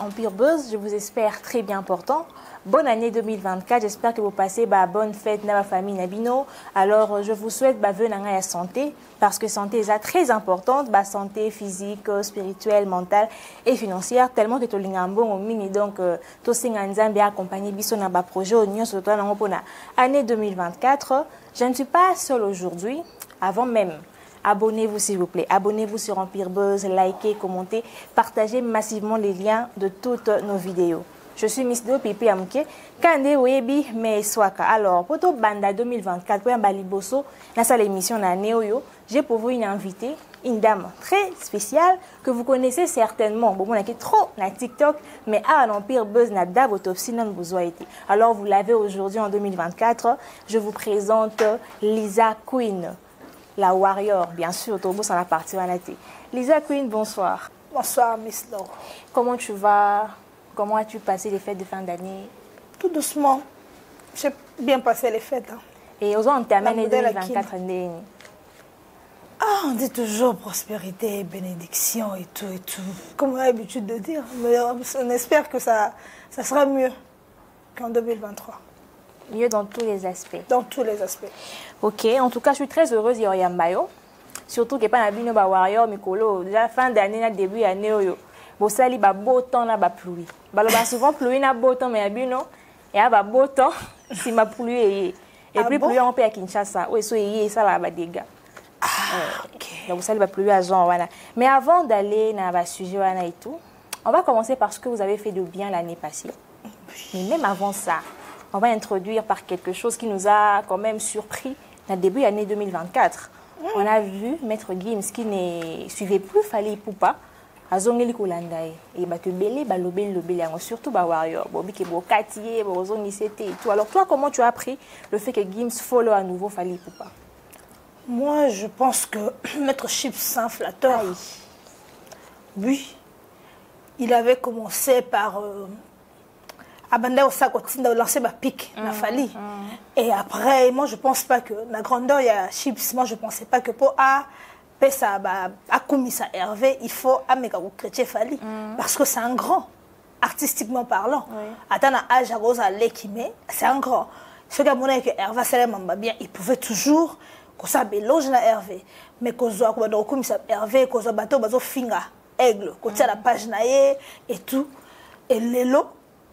Empire Buzz, je vous espère très bien portant. Bonne année 2024, j'espère que vous passez bonne fête dans la famille Nabino. Alors, je vous souhaite la santé, parce que santé est très importante, santé physique, spirituelle, mentale et financière, tellement que tout le monde donc tout le accompagné dans le projet année 2024. Je ne suis pas seule aujourd'hui, avant même. Abonnez-vous s'il vous plaît, abonnez-vous sur Empire Buzz, likez, commentez, partagez massivement les liens de toutes nos vidéos. Je suis Miss Do Pipi Amke, Kande Webi Meiswaka. Alors, pour tout Banda 2024, pour Baliboso, dans l'émission Naneoyo, j'ai pour vous une invitée, une dame très spéciale que vous connaissez certainement. Bon, on a trop na TikTok, mais à l'Empire Buzz n'a pas autopsie non besoin été. Alors, vous l'avez aujourd'hui en 2024. Je vous présente Lisa Queen, la warrior, bien sûr, tout le monde la partie Wanati. Lisa Queen, bonsoir. Bonsoir, Miss Do. Comment tu vas? Comment as-tu passé les fêtes de fin d'année? Tout doucement. J'ai bien passé les fêtes. Hein. Et aux on termine 2024 année. Ah, on dit toujours prospérité, bénédiction et tout et tout. Comme on a l'habitude de dire. Mais on espère que ça sera mieux qu'en 2023. Mieux dans tous les aspects. Dans tous les aspects. Ok, en tout cas, je suis très heureuse d'Yambayo. Surtout que pas na warrior Mikolo. Déjà fin d'année, début d'année. Bon, ça, il y a beau temps, il y a pluie. Souvent, pluie, il y a beau temps, mais il y a beau temps, si ma pluie. Et puis, pluie, on peut à Kinshasa. Oui, ça, va des dégâts. Donc, ça, il va pluie à Jean. Mais avant d'aller dans le sujet et tout, on va commencer par ce que vous avez fait de bien l'année passée. Mais même avant ça, on va introduire par quelque chose qui nous a quand même surpris dans le début de l'année 2024. On a vu Maître Gims qui ne suivait plus Fally Ipupa. Azongeli kolanda et ba te belé ba lobel surtout ba warrior bobi ke bo katié bo zongi c'était tout. Alors toi, comment tu as appris le fait que Gims follow à nouveau Fally Ipupa? Moi, je pense que Maître Chips Saint-Flatteur, oui, il avait commencé par abandonner au sac de lancer ma pique na Fally. Et après, moi je pense pas que la grandeur il y a Chips, moi je pensais pas que pour ça a commis ça Hervé, il faut amener au chrétien Fally parce que c'est un grand artistiquement parlant. Attends à âge à Rose à l'équimé, c'est un grand. Ce gars mon que Hervé c'est bien, il pouvait toujours que ça béloge na Hervé, mais que ça commis ça Hervé, que ça bateau bazo finga aigle, que ça la page naé et tout. Et Lélo,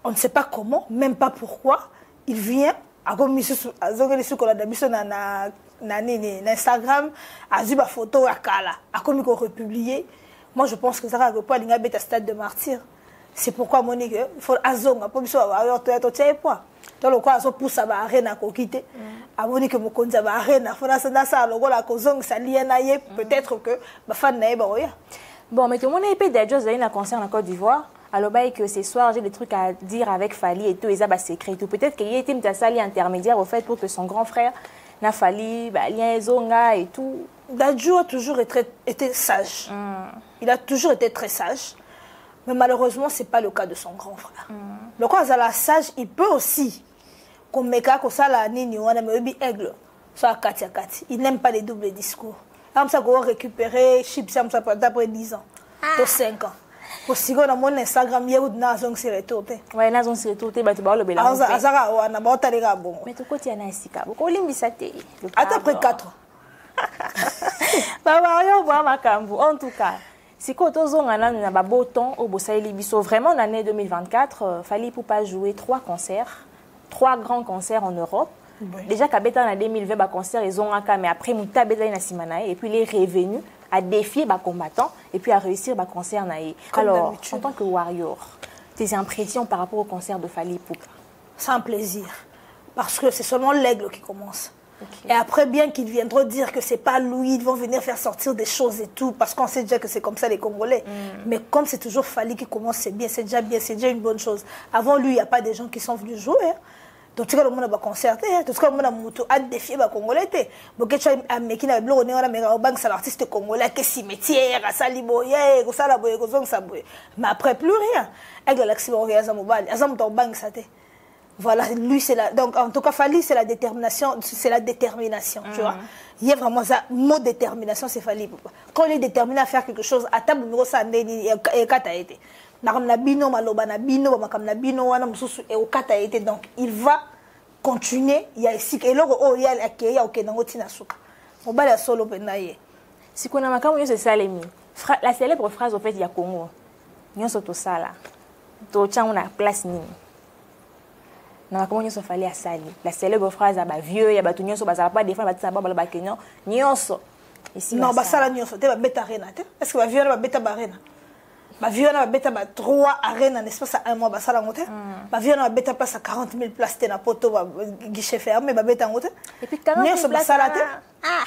on ne sait pas comment, même pas pourquoi, il vient à commis sur Instagram, a vu ma photo à Kala, a commis qu'on republié. Moi, je pense que ça va pas l'inga bête à stade de martyr. C'est pourquoi Monique, il faut azonga, pas besoin d'avoir tout tiens pas. Dans le cas, on pousse à la reine à coquiter. À Monique, mon compte à la reine, il faut dans ça, le rôle à Kozong, ça lien naïe, peut-être que ma fan naïe, bon, mais tout le monde est déjà d'ailleurs dans un concert en Côte d'Ivoire. Alors, que ce soir, j'ai des trucs à dire avec Fally et tout, et ça, secret. Peut-être qu'il y a été un intermédiaire au fait pour que son grand frère n'a Fally, lien Zonga et tout. Dadju a toujours été sage. Il a toujours été très sage. Mais malheureusement, ce n'est pas le cas de son grand frère. Le cas de la sage, il peut aussi, comme Meka, comme ça, la Nini, on a mis aigle, soit Katia Kati. Il n'aime pas les doubles discours. Comme ça, on va récupérer Chips après 10 ans, pour 5 ans. Pour si on a mon Instagram, il y a une nation qui s'est retournée. Oui, une nation qui s'est retournée, mais tu vas le béla. Mais tu côté na esika. Beaucoup limbisate. Attends après 4 ans. Warrior bois makambu. En tout cas, si quand on a un beau temps au Bosaïli Bisso, vraiment l'année 2024, Fally Ipupa jouer 3 concerts, 3 grands concerts en Europe. Oui. Déjà Kabeta en 2020 ba concert ils ont un cas, mais après Mouta Beta na Simanae et puis il est revenu à défier les combattants et puis à réussir le concert naïe. Alors, en tant que warrior, tes impressions par rapport au concert de Fally Ipupa? C'est un plaisir, parce que c'est seulement l'aigle qui commence. Et après, bien qu'ils viendront dire que c'est pas lui, ils vont venir faire sortir des choses et tout, parce qu'on sait déjà que c'est comme ça les Congolais. Mais comme c'est toujours Fally qui commence, c'est bien, c'est déjà une bonne chose. Avant lui, il n'y a pas des gens qui sont venus jouer. Hein. Donc, tu vois, le monde a concerté, tout cas, le monde a défié les Congolais. Donc, tu vois, il y a un artiste congolais qui est cimetière, à Saliboye, mais après, plus rien. Avec l'accident, il y a un voilà, lui, c'est la... Donc, en tout cas, Fally, c'est la détermination, tu vois. Il y a vraiment ça, mot détermination, c'est Fally. Quand il est déterminé à faire quelque chose, à table numéro ça, na bino maloba na bino makam na bino wana mususu e okata été donc il va continuer ya esika eloko o ya akeya okendango tina suka mobali ya solo pena ye sikona makamu yo se salemi la célèbre phrase au fait ya Congo nyonso to sala to changu na place nini na makamu nyonso fallait à sali la célèbre phrase ya ba vieux ya batu nyonso bazala pas défendre batisa ba ba kenyo nyonso ici non basala nyonso te ba beta arena te est-ce que ba vieux ba beta barena ba vieux na ba beta ba 3 arena en espace à 1 mois basala ngote ba vieux na ba beta place à 40 000 places te na poto ba guichet fermé ba beta ngote et puis 40 000 places ah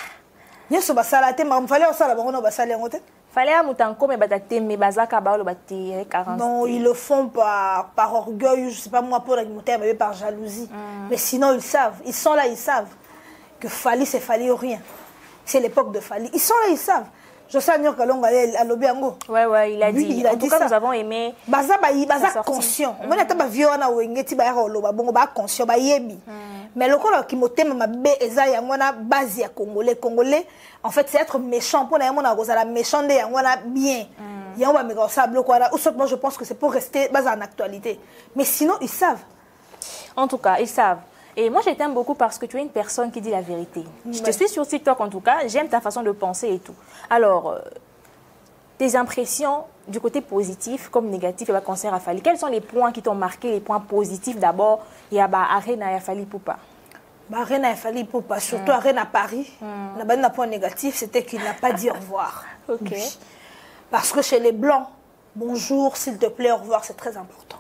nyonso basala te ma fallait osala bango no basala ngote fallait à mutanko mais batate mais bazaka ba lo bati 40 non ils le font par orgueil je sais pas moi pour la monter mais par jalousie mais sinon ils savent ils sont là ils savent que Fally c'est Fally ou rien c'est l'époque de Fally ils sont là ils savent je sais New Kalonga à Lobiango ouais il a oui, dit il a en dit tout cas ça. nous avons aimé baza conscient on a pas vieux na wengeti ba ya loba bongo ba conscient ba yebi mais le quoi qui motema mabe eza ya ngona base ya congolais en fait c'est être méchant pour na mona rozala méchant de ya ngona bien ya on va me ça bloquer là ou moi je pense que c'est pour rester base en actualité mais sinon ils savent en tout cas ils savent. Et moi, je t'aime beaucoup parce que tu es une personne qui dit la vérité. Je te suis sur TikTok en tout cas. J'aime ta façon de penser et tout. Alors, tes impressions du côté positif comme négatif et le concert à Fally. Quels sont les points qui t'ont marqué, les points positifs d'abord? Il y a Arena et Fally Poupa. Arena et Fally Poupa, surtout Arena à Paris. Le point négatif, c'était qu'il n'a pas dit au revoir. Ok. Oui. Parce que chez les Blancs, bonjour, s'il te plaît, au revoir, c'est très important.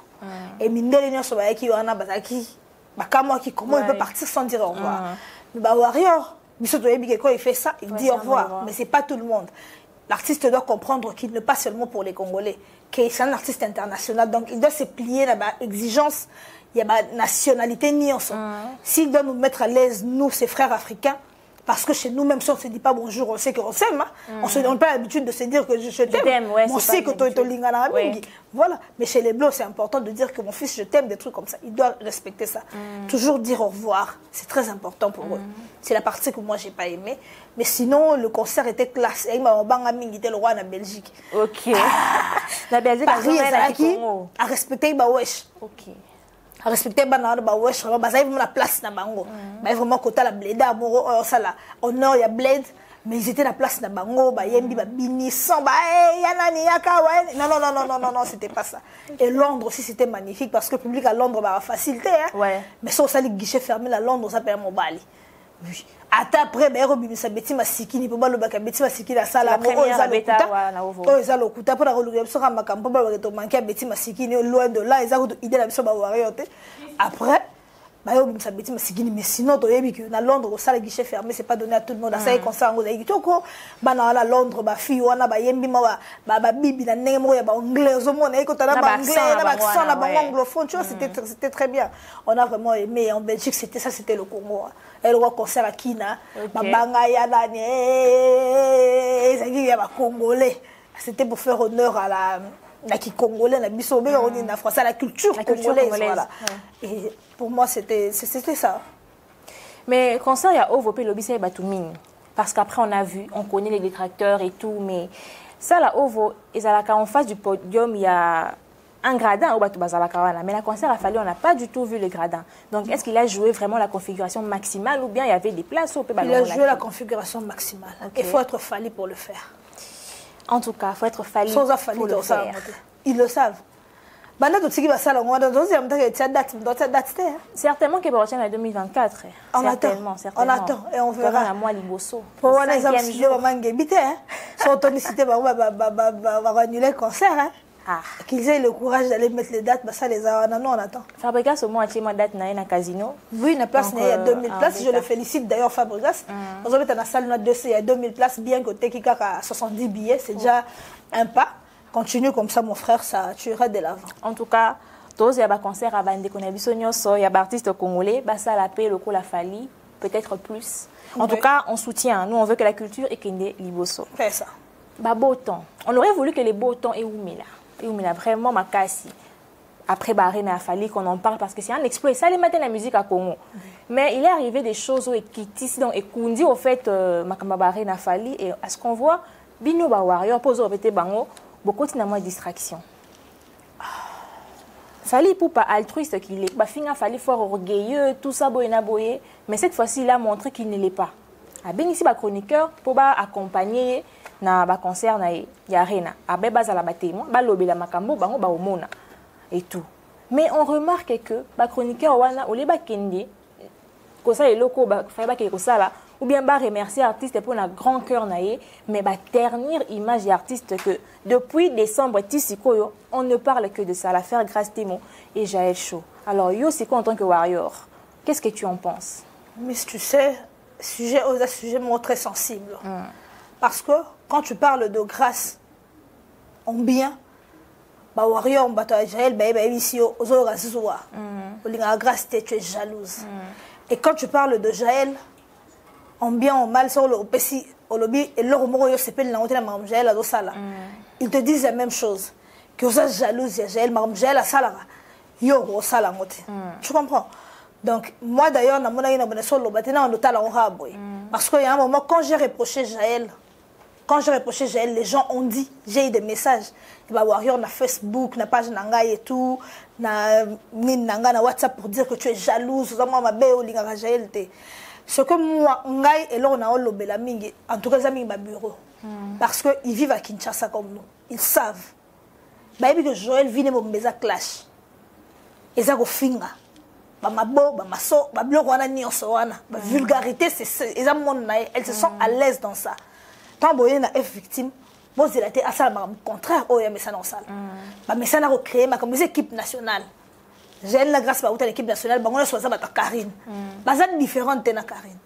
Et Mindele Nyosobaeki, Yohana Bazaki. Comment il peut partir sans dire au revoir? Mais Warrior, il fait ça, il dit au revoir. Mais ce n'est pas tout le monde. L'artiste doit comprendre qu'il n'est pas seulement pour les Congolais, qu'il est un artiste international. Donc il doit se plier à l'exigence, il y a la nationalité. S'il doit nous mettre à l'aise, nous, ses frères africains, parce que chez nous-mêmes, si on ne se dit pas bonjour, on sait qu'on s'aime. On ne se donne pas l'habitude de se dire que je t'aime. Ouais, on sait que tu es lingana. Voilà. Mais chez les Blancs, c'est important de dire que mon fils, je t'aime, des trucs comme ça. Il doit respecter ça. Toujours dire au revoir. C'est très important pour eux. C'est la partie que moi, je n'ai pas aimée. Mais sinon, le concert était classe. Et il était le roi en Belgique. Ok. La Belgique a respecté Wesh. Ok. A respecter bana ba wesh vraiment la place na bango mais vraiment côté la bled amour ça là honneur ya bled mais ils étaient la place na bango ba yembi ba bini sans ba yanani yaka non c'était pas ça et Londres aussi c'était magnifique parce que le public à Londres va facilité hein mais ça aussi les guichets fermés à Londres ça paye mon bali oui après ben robinisa beti masikini po balo baka beti masikini la sala mo oza lokuta pour la relouer so kama kampo ba to manquer beti masikini loin de là ils ont idée la biso ba warrior après bah robinisa beti masikini mais sinon to yebi que na Londres au salle guichet fermé c'est pas donné à tout le monde ça est concert ngo zaiki toko bana la Londres ba fi wana ba yembi ma ba bibi na nemo ya ba anglais zo mona iko tala ba anglais na ba accent na ba anglophone tu vois c'était très bien on a vraiment aimé en Belgique c'était le Congo elle roi concert à Kina babanga ya nani ezaki ya ba congolais c'était pour faire honneur à la qui congolais na biso be on na français la culture congolaise voilà et pour moi c'était ça mais concert il y a Ovo Lobby c'est Batumine parce qu'après on a vu on connaît les détracteurs et tout mais ça la Ovo ezalaka en face du podium il y a un gradin au Batu Bazalakawana. Mais la concert a fallu, on n'a pas du tout vu le gradin. Donc, est-ce qu'il a joué vraiment la configuration maximale ou bien il y avait des places au Pays? Il a joué la configuration maximale. Okay. Il faut être Fally pour le faire. En tout cas, il faut être Fally pour le faire. Ils le savent. Certainement qu'il va retenir en 2024. On attend et on verra. Pour un exemple, si je vais m'enguebiter, si on va annuler le concert. Qu'ils aient le courage d'aller mettre les dates, ça les a, non, on attend. Fabregas au moins a date na casino. Oui, une place il y a 2000 places. Je le félicite d'ailleurs Fabregas. Vous avez dans la salle il y a 2000 places, bien que Tekika a 70 billets, c'est déjà un pas. Continue comme ça, mon frère, ça tuera de l'avant. En tout cas, tous il y a un concert à Bande Konabisonyo, il y a un artiste congolais, ça la paix, le coup la Fally, peut-être plus. En tout cas, on soutient. Nous, on veut que la culture est Kende Liboso. C'est ça. Beau temps. On aurait voulu que les beaux temps aient oumé là. Et on a vraiment ma casse. Après Arena a fallu qu'on en parle parce que c'est un exploit. Ça les matin la musique à Congo. Mais il est arrivé des choses où Ekiti donc Ekundi au fait Makamba Arena a fallu et à ce qu'on voit Bino ba Warrior pose au bango beaucoup de distraction. Fali Poupa altruiste qu'il est. Bafinga Fali fort orgueilleux, tout ça boyena boye. Mais cette fois-ci, il a montré qu'il ne l'est pas. A bien ici, chroniqueur, pour accompagner na ba concert na yarena. A bien bazala ba témoin, ba lobi la makambo, bango ba omona et tout. Mais on remarque que ba chroniqueur wana ole ba kende ko ça et loko ba fa ba ke ça là ou bien ba remercier artiste pour un grand cœur naé mais ba ternir image artiste que depuis décembre tisikoyo on ne parle que de ça l'affaire Grace Temo et Jaël Chaud. Alors yo c'est quoi en tant que warrior? Qu'est-ce que tu en penses? Mais tu sais, sujet très sensible. Parce que quand tu parles de Grace en bien, bah warrior bah Jaël bah ici aux orazoa. Grâce tu es jalouse. Et quand tu parles de Jaël en bien en mal sur le PC au lobby et leur mot yo s'appelle la honte la maman Jaël à sala. Ils te disent la même chose que vous êtes jalouse ya Jaël maman Jaël à sala. Yo au sala ngote. Tu comprends? Donc moi d'ailleurs na mona ina sur le batena on total en raboy. Parce qu'il y a un moment quand j'ai reproché Jaël les gens ont dit, j'ai eu des messages. Il va warrior na Facebook, na page Nangai et tout, na Nanga na WhatsApp pour dire que tu es jalouse. Moi ma bé olinga Jaël te. Ce que moi Ngai et là on a olobela mingi, en tout cas ça mingi ba bureau. Parce que ils vivent à Kinshasa comme nous. Ils savent. Ba yebi que Joël vient mo mbeza clash. Eza ko finga. Ba mabo, ba maso, ba bloko wana nyonso wana. Ba vulgarité c'est eza mon nae, elles se sentent à l'aise dans ça. Tant boye na F victime, bon il a été à ça le contraire oh ya mais ça non ça. Ba mais ça n'a recréé ma comme équipe nationale. J'ai la grâce par l'équipe nationale, ba on a choisi ba Karine. Ba ça différente na Karine.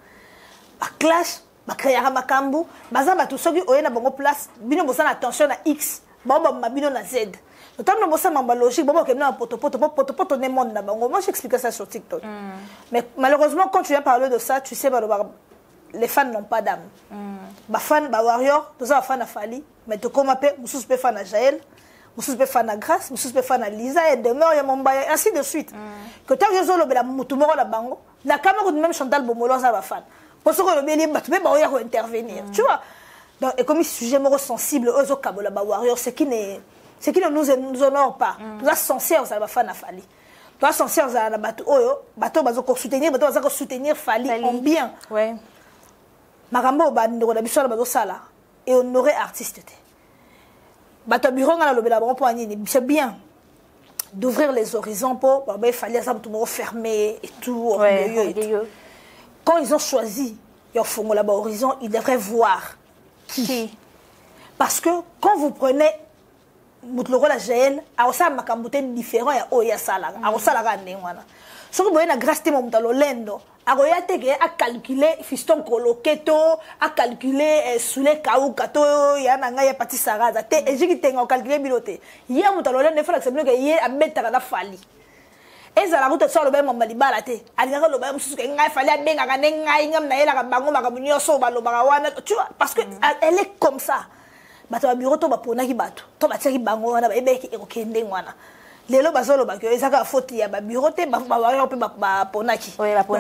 Ba clash, ba créer makambu, ba ça ba tout soki oye na bango place, bino bosa na attention na X, ba ba bino na Z. Tant que bosa mamba logique, ba que na poto ne monde na bango. Moi j'explique ça sur TikTok. Mais malheureusement quand tu viens parler de ça, tu sais les fans n'ont pas d'âme. Ba fan ba warrior, tous les fans à Fali, mais tu comme appelle, musus pe fan à Jaël, musus pe fan à Grace, musus pe fan à Lisa et demeure ya Mombaya ainsi de suite. Que tant que zolo bela mutumoro la bango, na caméra même Chantal Bomolo ça va fan. Pour ce que le bélier ba tu peux ba intervenir. Tu vois. Donc et comme sujet moro sensible aux kabola ba warrior, ce qui ne nous honore pas. Nous sommes sincères ça va fan à Fali. Nous sommes sincères ça na bato oyo, bato bazo ko soutenir, bato bazo ko soutenir Fali en bien. Ouais. Makambo ba ndeko na biso na bazo sala et honorer artiste te. Bato bureau ngala lobela bon pour nini, c'est bien d'ouvrir les horizons pour il fallait ça tout fermé et tout. Quand ils ont choisi leur fonds là-bas horizon, ils devraient voir qui. Parce que quand vous prenez mutloro la Jaël, a ça makambo différent ya oya sala, a sala ga ndengwana. Ce que vous voyez na Grace Temo mutalo lendo. A calculer fiston coloqueto, a calculer sous les kaou kato ya nanga ya pati saraza te ejiki tenga calculer bilote ya mutalole ne fala semble que ye abeta na Fali eza la route sur le même malibala te alira le même susu que ngai Fali abenga ka ngai ngam na yela ka bango makabunyo so balo barawana tu vois parce que elle est comme ça bato ba bureau to ba pona ki bato to ba tsaki bango wana ba ebeki ekokende ngwana lelo bazolo ba que ezaka faute ya ba bureau te ba warrior pe ba ponaki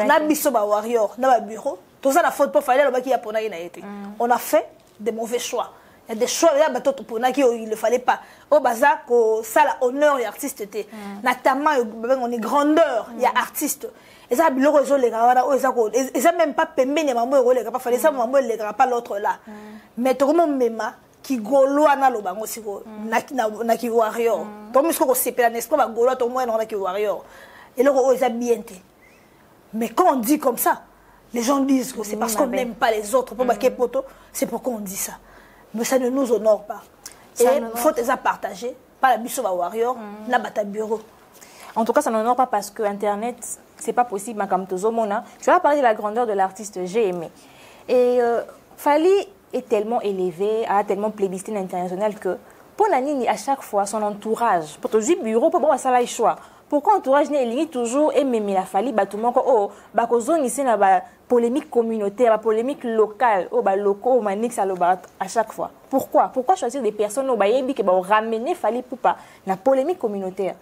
na biso ba warrior na ba bureau tout ça la faute pour fallait le ba ki ya ponaki na été on a fait des mauvais choix il y a des choix là ba to ponaki il ne fallait pas au bazar ko ça la honneur et artiste te notamment on est grandeur il y a artiste et ça biloko zo les gars o ezako eza même pas pembeni mambo ero les gars pas fallait ça mambo les gars pas l'autre là mais tout le monde mema qui goloa na lo bango siko na ki warrior to misko ko sepela n'est-ce pas ba goloa to moi na ki warrior et là oh ça bien té mais quand on dit comme ça les gens disent que c'est parce qu'on n'aime pas les autres pour baquer poto c'est pourquoi on dit ça mais ça ne nous honore pas et faut les partager pas la biso ba warrior na bata bureau en tout cas ça n'honore pas parce que internet c'est pas possible comme tozomona tu vas parler de la grandeur de l'artiste j'ai aimé et Fali est tellement élevé, a tellement plébiscité international que pour Nanini à chaque fois son entourage, pour tout le bureau, pour bon ça là choix. Pourquoi entourage n'est toujours aimé la Fali bâtiment que oh bah cause ici na ba polémique communautaire, ba polémique locale, oh bah locaux manix à chaque fois. Pourquoi choisir des personnes au bayembi qui vont ramener Fali Poupa la polémique communautaire?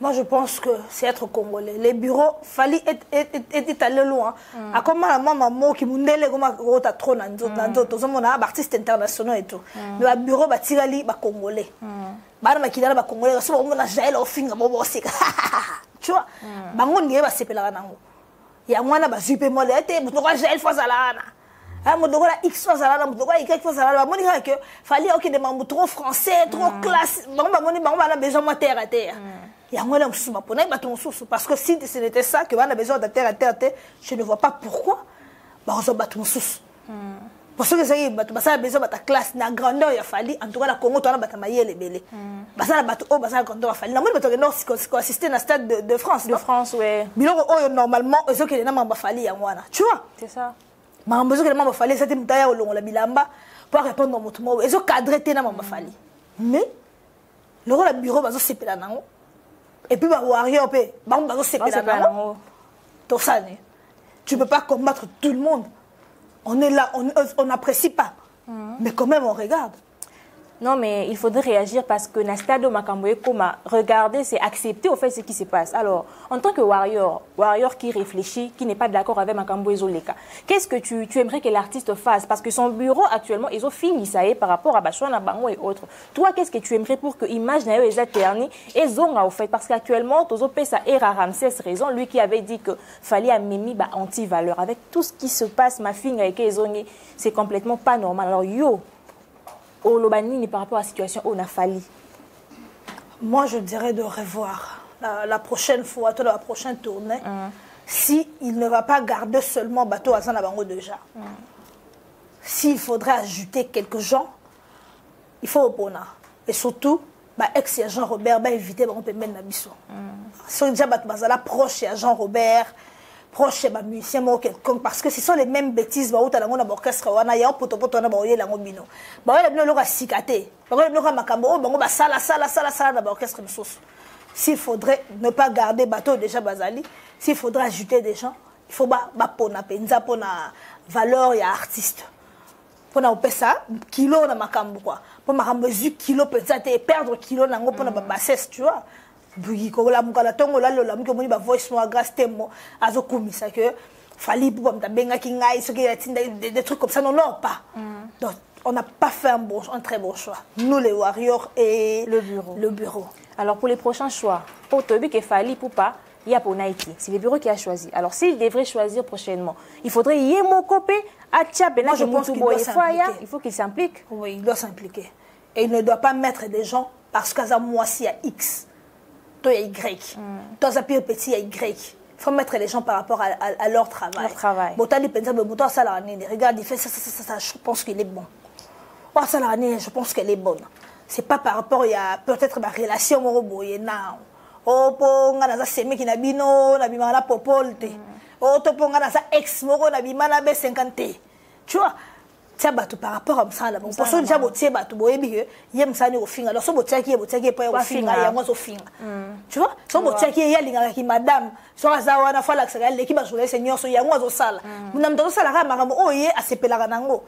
Moi, je pense que c'est être congolais. Les bureaux, Fally est allé loin. À comment maman qui m'a dit que trop dans artistes internationaux et tout. Mais le bureau, tirali, congolais. Bana makila ba congolais, so on a jail au finger bobo sika. Tu vois? Bango ndiye ba sepela nango. Ya mwana ba zupe mo lete, mutoko jail fois alana. Ah mutoko la X fois alana, mutoko la Y fois alana. Moni que Fally OK des mambo trop français, trop classe. Bango ba moni bango ba besoin moi terre à terre. Ya mwana msusu ba pona ba ton sous parce que si ce n'était ça que on a besoin de terre à terre, je ne vois pas pourquoi ba on ba ton sous. Parce que ça y est, ça a besoin de ta classe, na grandeur il a fallu. En tout cas, la Congo, tu as batamaye les belés. Ça a battu au bassin grandeur il a fallu. La moitié de nord, c'est assister à stade de France. De France, ouais. Mais normalement, ils ont que les noms ont fallu à moi. Tu vois? C'est ça. Mais en besoin que les noms ont fallu, c'était mutaille au long la bilamba pour répondre au mot. Ils ont cadré tes noms ont fallu. Mais le rôle du bureau, c'est pas là. Et puis, warrior, c'est pas là. Tout ça, tu peux pas combattre tout le monde. On est là, on n'apprécie pas. Mais quand même, on regarde. Non, mais il faudrait réagir parce que Nastado Makamboye Koma, regarder, c'est accepter au fait ce qui se passe. Alors, en tant que warrior qui réfléchit, qui n'est pas d'accord avec Makamboye Zoleka, qu'est-ce que tu aimerais que l'artiste fasse? Parce que son bureau, actuellement, ils ont fini, ça y est, par rapport à Bachouana, Bango et autres. Toi, qu'est-ce que tu aimerais pour que l'image n'ait pas été ternie et Zonga, au fait? Parce qu'actuellement, Tozo Pesa et Ramsès raison, lui qui avait dit que fallait à Mimi anti-valeur. Avec tout ce qui se passe, ma fille avec Zongi, c'est complètement pas normal. Alors, yo, au Lobani, par rapport à la situation où on a fallu. Moi, je dirais de revoir la prochaine fois, la prochaine tournée, si il ne va pas garder seulement bateau à Zanabango déjà. S'il faudrait ajouter quelques gens, il faut au Pona. Et surtout, ex-Jean Robert, éviter de mettre na biso. Si déjà bazala proche à Jean Robert, proche de musicien quelconque parce que ce sont les mêmes bêtises où tu as un orchestre wana ya potopoto na boye la ngobino ba wala bino loka sikate ba wala bino makambo bango ba sala na orchestre mususu. S'il faudrait ne pas garder bateau déjà bazali, s'il faudrait ajouter des gens, il faut ba pona penza pona valeur ya artiste pona opesa kilo na makambo quoi pour makambo zu kilo penza te perdre kilo na ngo pona ba bassesse, tu vois. La tongo la lola mko moni ba voice no grâce temo azo kumisa que fallait pour me benga kingai ce qui est des trucs comme ça non pas. Donc on n'a pas fait un très bon choix. Nous les warriors et le bureau. Alors pour les prochains choix, pour Tobi que fallait pour pas il y a pour Nike, c'est le bureau qui a choisi. Alors s'il devrait choisir prochainement, il faudrait Yemo Kopé Atia Bena je pense il faut qu'il s'implique. Oui, il doit s'impliquer. Et il ne doit pas mettre des gens parce qu'à moi si il y a X. Toi, il y a Y. Toi, ça pire petit, il y a Y. Il faut mettre les gens par rapport à leur travail. Regarde, il fait ça, je pense qu'il est bon. Oh, ça, je pense qu'elle est bonne. C'est pas par rapport, il y a peut-être ma relation au robot. Oh, on a ça, qui n'a bino, on a bimana popolte. Oh, on a ça, ex-moro, on a bimana B50. Tu vois? Tiens, par rapport à ça, là, parce que déjà, tiens, il y a ça au fin. Alors, si tu as pas au fin, il y a moi au fin. Tu vois? Si tu as qui madame, sur la zawa, na fois l'équipe a joué seigneur, il y a moi au salle. Vous n'avez pas ça la rame, oh, il y a assez pélaranango.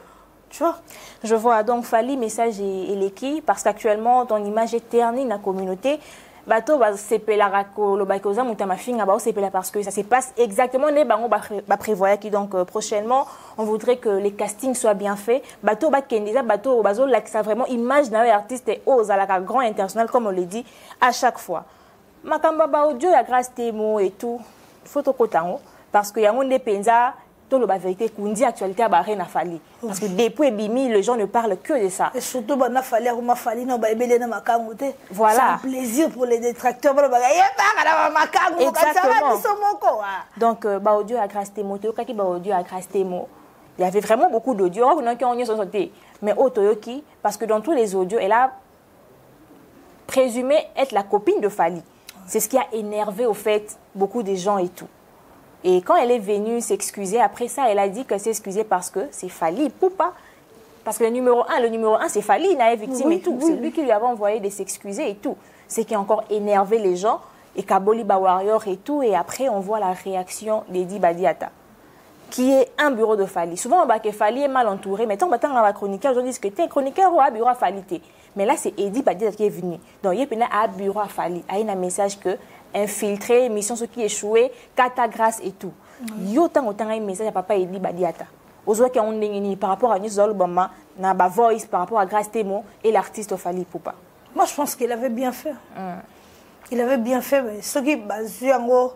Tu vois? Je vois donc Fally, message et l'équipe, parce qu'actuellement, ton image est ternie dans la communauté. Bateau va s'épeler le baikoza mutamafinga ba s'épeler parce que ça se passe exactement les bango ba prévoyait qui donc prochainement on voudrait que les castings soient bien faits bateau ba kendeza bateau bazo là ça vraiment image d'un artiste et aux à la grand international comme on le dit à chaque fois makamba ba audio ya grâce témo et tout photo kotango parce que yango penza tout le vérité kundi actualité à barrer n'a fallu parce que depuis bimi les gens ne parlent que de ça et surtout n'a fallu ou fallu non ba ebele na makango te voilà c'est un plaisir pour les détracteurs ba donc ba audio à grâce témo to kaki ba audio à grâce témo il y avait vraiment beaucoup d'audio on qui ont sauté mais Otoyoki parce que dans tous les audios elle a présumé être la copine de Fally c'est ce qui a énervé au fait beaucoup de gens et tout. Et quand elle est venue s'excuser, après ça, elle a dit qu'elle s'est excusée parce que c'est Fally, Poupa. Parce que le numéro 1, c'est Fally, il a été victime et tout. C'est lui qui lui avait envoyé de s'excuser et tout. C'est qui a encore énervé les gens. Et Kaboli Warrior et tout. Et après, on voit la réaction d'Edi Badiata, qui est un bureau de Fally. Souvent, on voit que Fally est mal entouré. Mais tant que on va chroniqueur, je dis que tu es chroniqueur ou un bureau à Fally. Mais là, c'est Edi Badiata qui est venu. Donc, il y a un bureau à Fally. Il y a un message que infiltré mission ce qui échoué kata grâce et tout yo tango tanga un message à papa Eli Badiata ozwa ki on ndengeni par rapport à Nizol Obama na ba voice par rapport à Grâce Temo et l'artiste Fally Ipupa. Moi je pense qu'il avait bien fait. Il avait bien fait mais ce qui basé en gros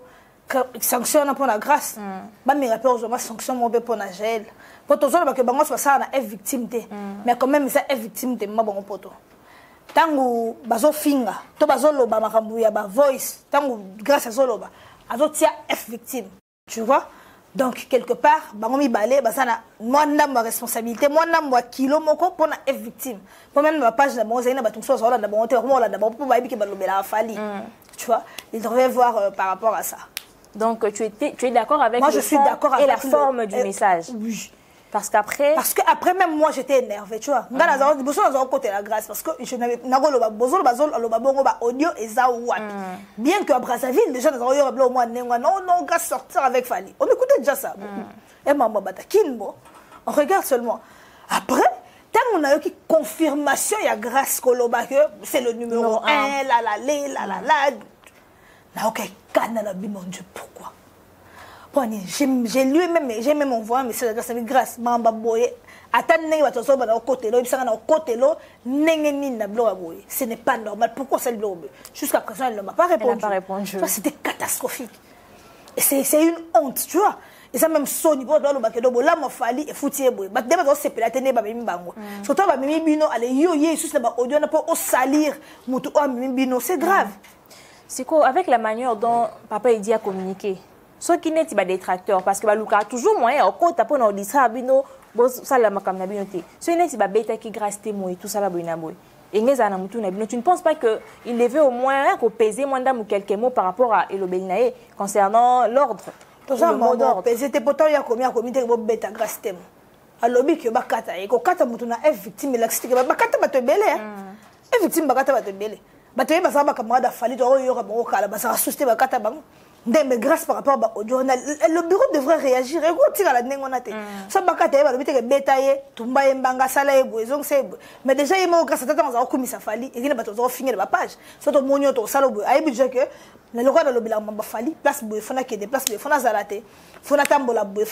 sanction pour la grâce ba me rappelle aujourd'hui sanction mon pour na gel pour tous autres que bango ça na victime mais quand même ça est victime ma bon poto tango bazo finga to bazo loba makambu ya ba voice tango grâce à zoloba azo tia F victime tu vois donc quelque part bango mi balé basana moi na ma responsabilité moi na moi kilo moko pour na F victime pour même ma page na bonza ina batumso zo na bonte mo la na bon pour ba bi ke balobela Fally tu vois il devrait voir par rapport à ça. Donc tu es d'accord avec moi, le fond et la forme du message. Oui. Parce qu'après même moi j'étais énervée, tu vois. Côté la grâce parce que je n'avais pas audio et ça bien que à Brazzaville déjà nous avons au moins non grâce sortir avec Fally. On écoutait déjà ça. Et maman batakinbo. On regarde seulement. Après tant on a eu confirmation il y a grâce Koloba que c'est le numéro 1 la là OK, mon Dieu, pourquoi? J'ai lu même, j'ai même envoyé un message de grâce, Mamba Boye. Attendez, ce n'est pas normal. Pourquoi c'est le bleu? Jusqu'à présent, elle ne m'a pas répondu. C'était catastrophique. Et c'est une honte, tu vois. Et ça même Sony, pour le bakedo, là, mon Fally et foutier boy. Bah, d'abord, c'est la télé, bah, mimi bango. Surtout, bah, mimi bino, allez, yo, sous la audio, on peut salir, moutou, mimi bino, c'est grave. C'est quoi, avec la manière dont papa il dit à communiquer, ce qui n'est pas des détracteurs, parce que Luka a toujours moyen, au côté, pour nous dire ça, bino, ça la makam na bino te. Ce n'est pas bête qui grâce témoin et tout ça la boina boy. Et tu ne penses pas qu'il devait au moins peser moins ou quelques mots par rapport à Elobelinae concernant l'ordre? Le mot d'ordre. C'était pourtant il y a combien de comité qui bête grâce témoin. Alors, il y a bakata et kokata mutuna est victime l'accident. Bakata va te belé. Est victime bakata va te belé. Bataille basaba camarade Fally to yo ba kala basara souster bakata bang ndembe grâce par rapport au journal le bureau devrait réagir ego tira la nengona te so bakata ba lobite ke betaye tumba embanga sala ebo ezong sebo mais déjà il mo grâce tata za komisa Fally et il ba to zo finir la page so to monyo to sala bo ay budget que le roi de l'obila mamba Fally place bo fona ke des places bo fona zalate fona tambola bo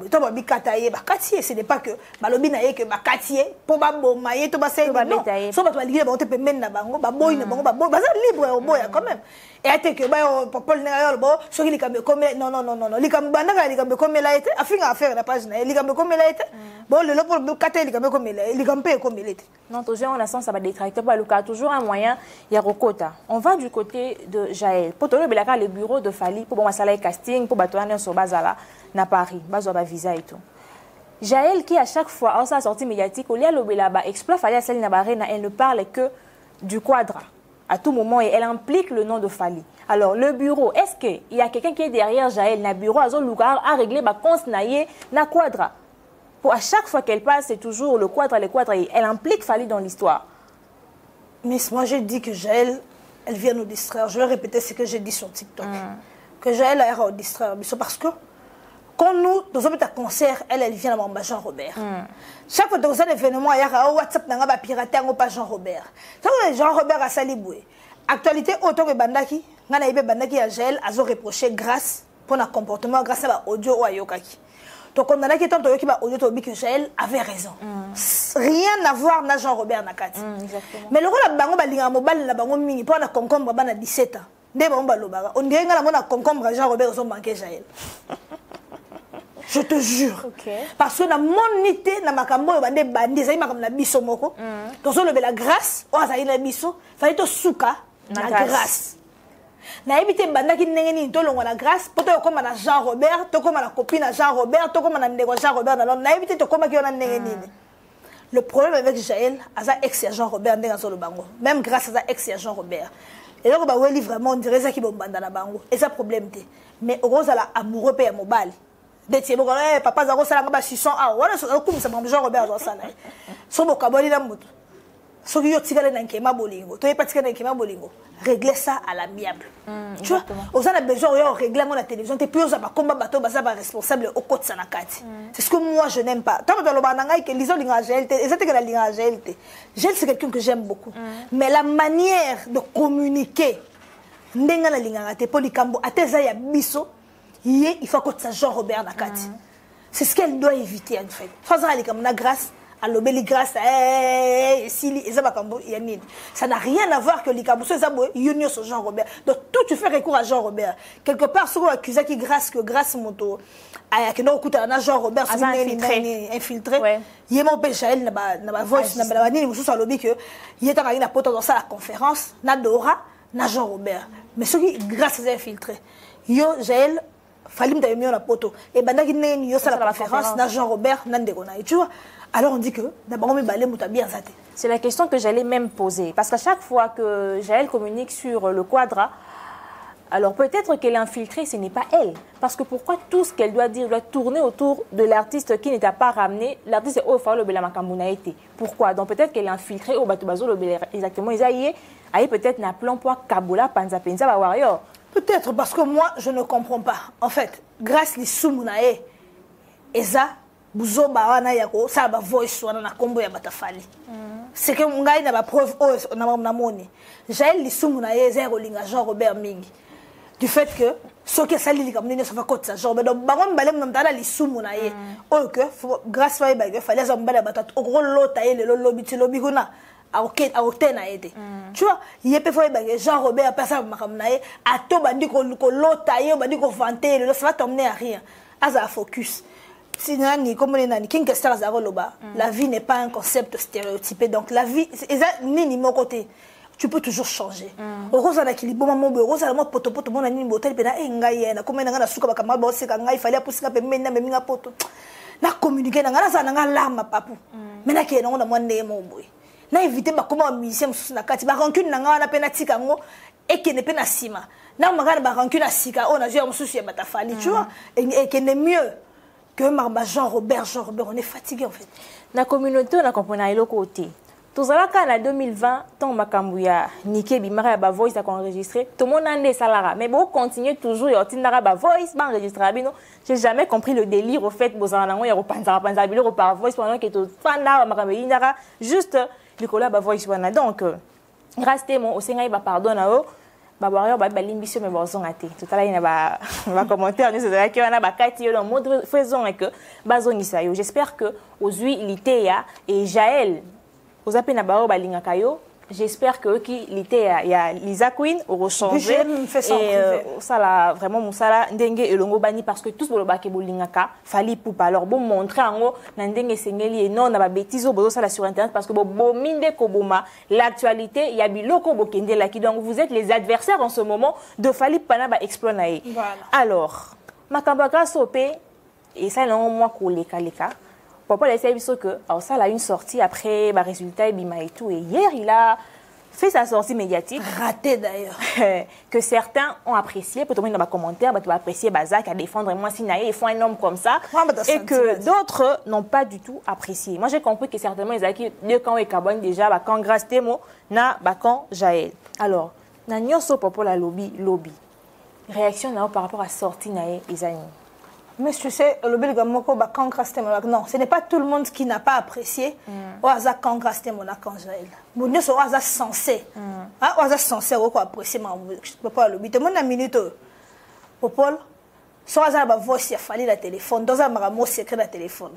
to ba bikata ye ba katie ce n'est pas que ba lobina ye que ba katie pour ba bo maye to ba sey non so ba to ligue ba to pe menna bango ba boy na bango ba boy ba libre au boy quand même et ate que ba popol na bo so ki likambe comme non likambe bananga likambe comme la été afinga affaire la page na likambe comme la été bon le pour kate likambe comme la likambe comme la été non toujours on a sens ça va détracteur ba Luka toujours un moyen ya rokota on va du côté de Jaël pour tolo belaka le bureau de Fally pour bon masala casting pour batoana sur bazala na Paris bazo ba visa et tout Jaël qui à chaque fois en sa sortie médiatique au lieu lobelaba exploit Fally à celle na barena elle ne parle que du quadra à tout moment et elle implique le nom de Fally. Alors le bureau, est-ce qu'il y a quelqu'un qui est derrière Jaël na bureau à régler ma cons naie na quadra? Pour à chaque fois qu'elle passe, c'est toujours le quadra et elle implique Fally dans l'histoire. Mais moi j'ai dit que Jaël, elle vient nous distraire. Je vais répéter ce que j'ai dit sur TikTok. Que Jaël a nous distraire. C'est parce que quand nous, dans un concert, elle vient à mon Jean Robert. Chaque fois dans un événement, il y a un WhatsApp, il y a un pirater, il y a Jean Robert. Jean Robert a saliboué. Actualité, autant que Bandaki, il y a Bandaki à Jaël, a reproché grâce pour un comportement, grâce à l'audio ou à Yokaki. Donc on a qui tant que audio que Jaël avait raison. Rien à voir avec Jean Robert Nakati. Mais le rôle de Bango Balinga Mobile, la Bango Mini, pour un concombre, à 17 ans. On dirait que la concombre Jean Robert ont manqué Jaël. Je te jure. Parce que dans mon unité, dans ma cambo, il y a des bandits, il y a des biso moko. Donc on la grâce, on a des biso, fallait to souka la grâce. Na évité banda qui n'engeni to longo la grâce, pour to comme na Jean Robert, to comme la copine à Jean Robert, to comme na ndeko Jean Robert dans na évité to comme qui on a n'engeni. Le problème avec Jaël, asa ex Jean Robert ndenga solo bango. Même grâce à sa ex Jean Robert. Et donc bah oui vraiment on dirait ça qui bombanda na bango. Et ça problème té. Mais rose à la amoureux père mobile. Detié bon papa zaro sala ngaba 600 ah wala so comme ça Jean Robert zo sala. So bokaboli na mutu. So yo tikale na nkema bolingo. To pas tikale na nkema bolingo. Régler ça à l'amiable. Tu vois, on a besoin de régler la télévision et puis on a pas combat bateau basa ba responsable au côté sanakati. C'est ce que moi je n'aime pas. Tant que le bananga que lisons l'ingagel, exactement la l'ingagel. J'aime c'est quelqu'un que j'aime beaucoup. Mais la manière de communiquer ndenga na linganga te po likambo ateza ya biso yé il faut que ça Jean Robert nakati. C'est ce qu'elle doit éviter en fait. Faza likambo na grâce à l'obéli grâce si ça n'a rien à voir que likambo so ezabo union sur Jean Robert. Donc tout tu fais recours à Jean Robert. Quelque part ce qu'on accuse qui grâce moto aya que non kuta na Jean Robert c'est infiltré. Yemo pe Jaël na ba voice na ba nini mususu alobi que yeta ba ina poto dans la conférence na Dora na Jean Robert. Mais ce qui grâce est infiltré. Yo Jaël Falim ta mieux la poto et bandaki neni yo la conférence na Jean Robert na ndeko na tu vois. Alors on dit que d'abord on balé muta bien zaté. C'est la question que j'allais même poser parce qu'à chaque fois que Jaël communique sur le quadra, alors peut-être qu'elle est infiltrée, ce n'est pas elle. Parce que pourquoi tout ce qu'elle doit dire doit tourner autour de l'artiste qui n'était pas ramené. L'artiste est Ofalo Belamakamuna été. Pourquoi? Donc peut-être qu'elle est infiltrée au Batubazo exactement. Ils aillent peut-être n'a plan pour Kabola Panza Penza Warrior. Peut-être parce que moi je ne comprends pas. En fait, grâce les Sumunae, Eza Buzo Bawana Yako, ça va voice wana na kombo ya Batafali. C'est que ngai na ba preuve na moni. Jaël les Sumunae zéro linga Jean Robert Mingi. Du fait que ce qui est sali comme nous ça va côté ça genre donc bangon balem nam dala li sumu na ye o que grâce à ba fallait ça mbala batat au gros lota ye le lobby kuna a ok na été tu vois il peut faire ba Jean Robert personne makam na ye a to bandi ko lota ye bandi ko vanter le ça va t'emmener à rien asa focus sinon ni comme les nani king stars à loba la vie n'est pas un concept stéréotypé donc la vie ni mon côté tu peux toujours changer. Heureusement qu'il y a un moment heureusement poto mon ani botel pena ngai na comme na suka bakama ba seka ngai fallait pusika pe mena me minga poto na communiquer na ngana sana ngalama papu mena ke na ngona mwande mo boy na éviter ba koma musicien na kati ba rancune na ngana pena tika ngo et que ne pena sima na magana ba rancune na sika on a joué mususu ya Batafali tu vois et que n'est mieux que Jean Robert on est fatigué en fait la communauté on a compris à l'autre côté. Tout ça en 2020, tant Makambuya, Nike Bimara ba voice a enregistré, tout le monde a des salariés. Mais bon, continuez toujours et Otindara ba voice, ba enregistré. J'ai jamais compris le délire au fait que il y a panza bilo par voice pendant que tout fan là Makambuya juste le collab ba voice wana. Donc restez mon au Sénégal ba pardonne à eux. Ba warrior ba limbition mais bon son até. Tout à l'heure il y a ba commentaire nous c'est que on a ba kati dans mode faisons et que bazonisa yo. J'espère que aux Litéa et Jaël j'espère que il y a Lisa Queen auront changé et ça là vraiment musala ndenge elongo bani parce que tous boloba ke bolingaka fali poupa alors bon montrer ngo na ndenge sengeli et non na ba bêtises bozo ça sur internet parce que bo minde ko boma l'actualité il y a biloko bokende la ki donc vous êtes les adversaires en ce moment de fali pana ba exploiter alors makambaka sopé et ça non moi ko leka Papa a essayé que ça a une sortie après bah, résultat Bima et tout et hier il a fait sa sortie médiatique raté d'ailleurs que certains ont apprécié peut-être dans les commentaires tu vas apprécier Bazak à défendre moi Sinaï il faut un homme comme ça et que d'autres n'ont pas du tout apprécié. Moi j'ai compris que certainement ils ont deux camps et Carbone déjà bah quand grâce Temo na bah quand Jaël. Alors na nyoso papa la lobby réaction là par rapport à sortie naé Isani. Mais tu sais, le Belgamoko, non, ce n'est pas tout le monde qui n'a pas apprécié. Oaza Kangraste Monaka Jaël. Mon Dieu, Oaza censé. Oaza censé apprécier ma pas le but. Mon minute, Popol, Soaza va voir si fallu la téléphone. Dans un maramo secret la téléphone.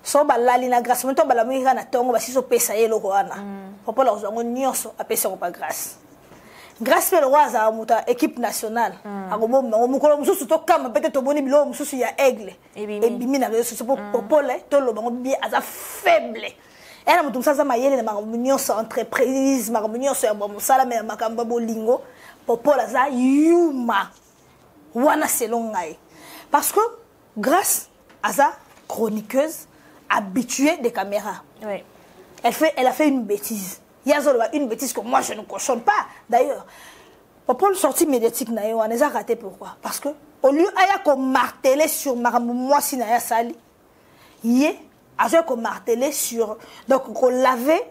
So ba la lina grâce. Mon temps ba la mira na tongo ba si so pesa ye lo roana. Popol ozo nyonso apesa ko pa grâce. Grâce à l'Oaza, à l'équipe nationale, à mususu to kama peut-être boni bilo mususu ya aigle et bimi na réseau pour Paul to lo bango bien aza faible et na mutum ça mayele na réunion sur entreprise ma réunion sur bon sala mais makamba bolingo Paul aza yuma wana selon ngai parce que grâce à sa chroniqueuse habituée des caméras elle a fait une bêtise. Il y a une bêtise que moi je ne cautionne pas. D'ailleurs, pour une sortie médiatique, on a raté pourquoi? Parce que au lieu de marteler sur moi si Naya Sali, il a qu'on marteler sur donc qu'on l'avait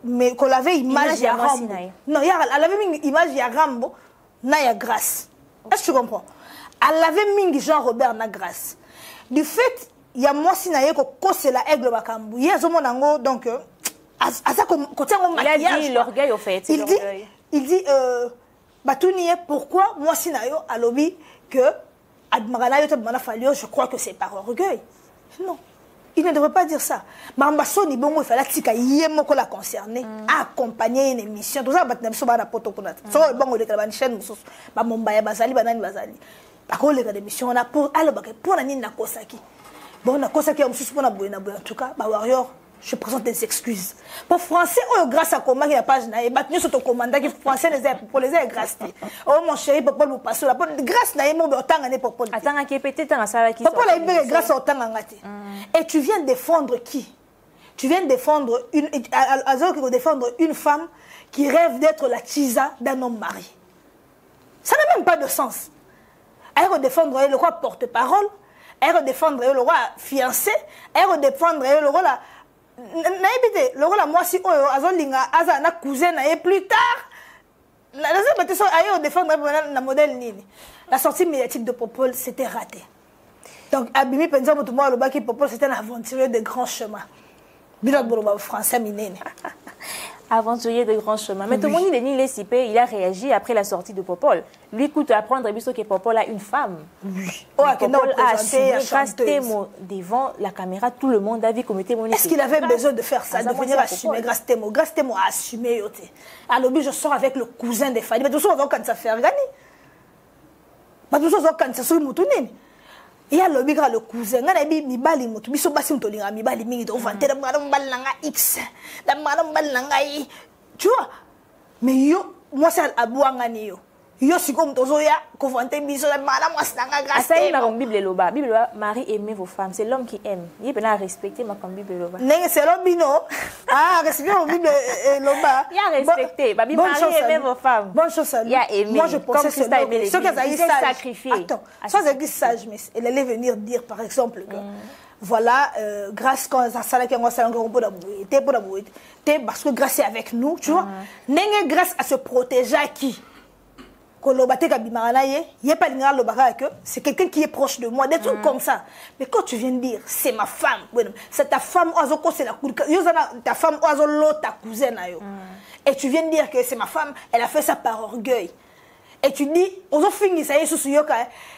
mais qu'on l'avait image à Rambo. Non, elle avait une image à Rambo, Naya grâce. Est-ce que tu comprends? Elle avait mis Jean Robert na grâce. Du fait, il y a moi si Naya ko c'est la aigle bakambu. Il y a zomonango donc il a dit l'orgueil au fait. Il dit Batuni, pourquoi moi si nayo à lobby que je crois que c'est par orgueil. Non. Il ne devrait pas dire ça. Mambasso ni bongo il fallait tika yemo ko la concerner, accompagner une émission. Tout ça batna biso bana poto ko na. So bongo le kala ban chaîne mususu. Ba mombaya bazali banani bazali. Ba ko le kala émission na pour alo ba pour na nini na kosaki. Bon na kosaki ya mususu pona boye na boye en tout cas ba warrior. Je présente des excuses. Pour français, grâce à comment il y a page na, battu sur ton commandant qui français les pour les grâce. Oh mon chéri, papa nous passe la grâce na mon autant année pour pour. Attends qui peut-être dans ça qui. Papa la grâce autant ngate. Et tu viens défendre qui? Tu viens défendre une femme qui rêve d'être la tisa d'un homme marié. Ça n'a même pas de sens. Elle va défendre le roi porte-parole, elle va défendre le roi fiancé, elle va défendre le roi la naïbité le rôle à moi si azolinga aza na cousin et plus tard la deuxième ayo défendre la modèle nini la sortie médiatique de Popol c'était raté donc Abimi Penza Motumo le baki Popol c'était un aventurier de grands chemins bilan boloba français minene aventurier de grands chemins mais tout le monde il a réagi après la sortie de Popol lui coûte apprendre que Popol a une femme Popol a assumé grâce Temo devant la caméra tout le monde a vu comme témoin est-ce qu'il avait besoin de faire ça de venir assumer grâce Temo a assumé yoté alors je sors avec le cousin des Fali mais tout ça quand ça fait gagner pas tout ça quand ça sur mutunini il y a le cousin ngana bi mibali mutu biso basi mutolinga mibali mingi to vanter madame balanga x la madame balanga yi tu vois mais yo moi c'est abouanga ni yo si comme tozo ya ko vanter biso la madame wasanga grâce ça il a comme Bible loba Marie aimez vos femmes c'est l'homme qui aime il peut respecter ma comme Bible loba nenge c'est l'homme bino respecter mon Bible loba il a respecté Marie aimez vos femmes bonne chose il a aimé moi je pensais ce qu'il a sacrifié attends ça c'est sage mais elle allait venir dire par exemple que voilà grâce quand ça là qui on s'en pour la bouée parce que grâce est avec nous tu vois nenge grâce à se protéger à qui c'est quelqu'un qui est proche de moi, des trucs comme ça. Mais quand tu viens de dire, c'est ma femme, c'est ta femme, c'est ta femme, ta cousine. Et tu viens de dire que c'est ma femme, elle a fait ça par orgueil. Et tu dis,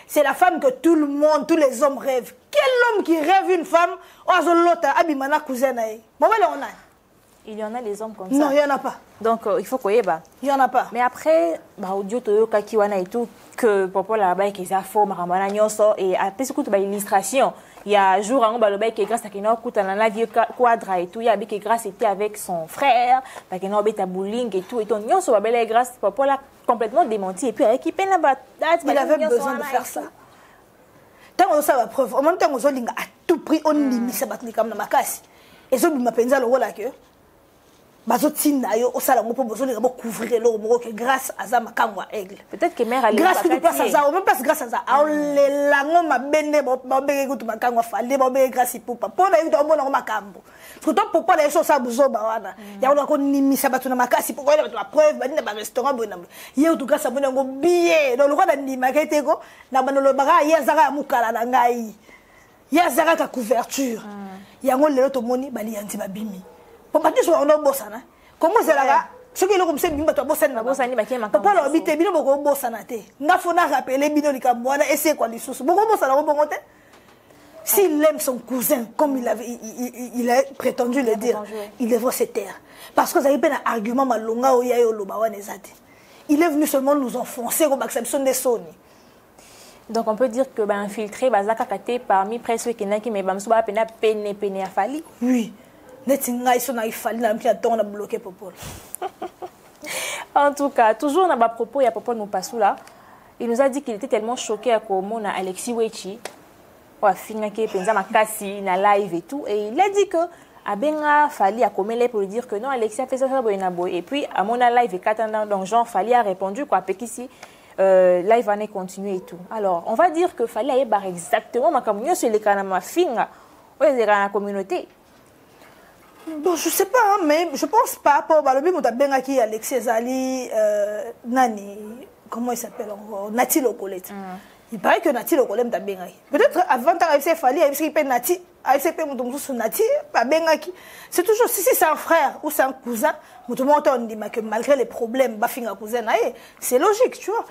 c'est la femme que tout le monde, tous les hommes rêvent. Quel homme qui rêve une femme, il y en a les hommes comme ça. Non, il n'y en a pas. Donc, il faut qu'il y ait. Il n'y en a pas. Mais après, audio Toyoka Kiwana et tout, que Popo là-bas, qui est à faux, Maramana Nyoso, et après, c'est une illustration. Il y a un jour, on va qui est grâce à Keno, Kouta, dans la vie quadra et tout, il y a qui grâce était avec son frère, parce qu'il y a un bowling et tout, et tout. Nyoso, la grâce, Popo là, complètement démenti, et puis, avec qui peine là-bas, il avait besoin de faire ça. Tant on a la preuve, en même temps, on a à tout prix, on limite ça, comme dans ma casse. Et ça, il m'a pensé le rôle là que. Peut-être que mère a grâce que place à même place grâce à ça les lango mabende bobé kutu makango fale bobé grâce pour papa na yuto mona makambo surtout pour pas les choses à buzoba wana ya on ko nimisa batu na makasi pour la preuve bani na restaurant bona ye tout grâce à bona ngo billet dans le roi d'anima keteko na banolo baka ya zaka mukala na ngai ya zaka ka couverture ya ngo lelo to moni bali yanti babimi. Pour partir sur un bossana. Comment c'est là? Ce qui est comme ça, bimba to bossana bossani ba kema. Papa lo habite bino boko bossana te. Na fona rappeler bino likamwana et c'est quoi les sous. Boko bossana ko bongote. S'il aime son cousin comme il a prétendu le dire, il devrait se taire. Parce que ça y est un argument malonga o yayo lo bawa nezate. Il est venu seulement nous enfoncer comme exception des soni. Donc on peut dire que infiltré bazaka kate parmi presque quelqu'un qui me bamsuba pena pene afali. Oui. En tout cas, toujours dans ma propos, il y a Popol Moupassoula. Il nous a dit qu'il était tellement choqué à comment Alexis Wechi a fini penza makasi na live et tout, et il a dit que Abenga Fali a commis pour lui dire que non, Alexis a fait ça et puis à mon live et Katana donc Jean Fali a répondu quoi ici live va continuer et tout. Alors on va dire que Fali a bar exactement ma communion sur les canama finga ou les la communauté. Bon, je sais pas, hein, mais je pense pas. Pour le but, on a bien acquis Alexis Zali, Nani, comment il s'appelle encore, Nati Locolette. Il paraît que Nati Locolette t'a bien acquis. Peut-être avant d'arriver, il fallait qu'il paye Nati accepter mon domo sonati pas bengaki c'est toujours si c'est un frère ou c'est un cousin mon montant on dit que malgré les problèmes ba finga cousin c'est logique tu vois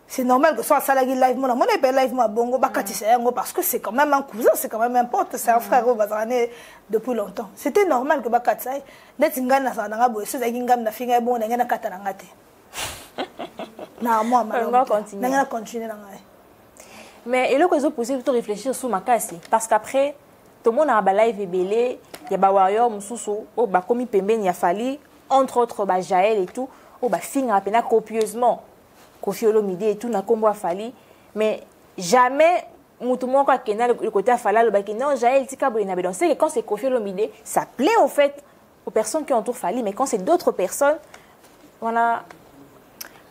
c'est normal que soit salagi live mon pas live moi bongo ba katisa yango parce que c'est quand même un cousin c'est quand même un pote c'est un frère au bazane depuis longtemps c'était normal que ba katisa net ngana sa nga boye so zaki ngam na finga bon ngana katana ngate na moi on continuer na ngai. Mais et là que je posais plutôt réfléchir sur ma casse parce qu'après tout le monde a un live belé il y a ba warrior mususu o ba komi pembeni ya fali entre autres ba Jaël et tout o ba finga pena copieusement Koffi Olomide et tout na kombo fali mais jamais mutu moko akena le côté afala le ba que non Jaël tika boye na be donc c'est que quand c'est Koffi Olomide ça plaît au fait aux personnes qui entourent Fali mais quand c'est d'autres personnes voilà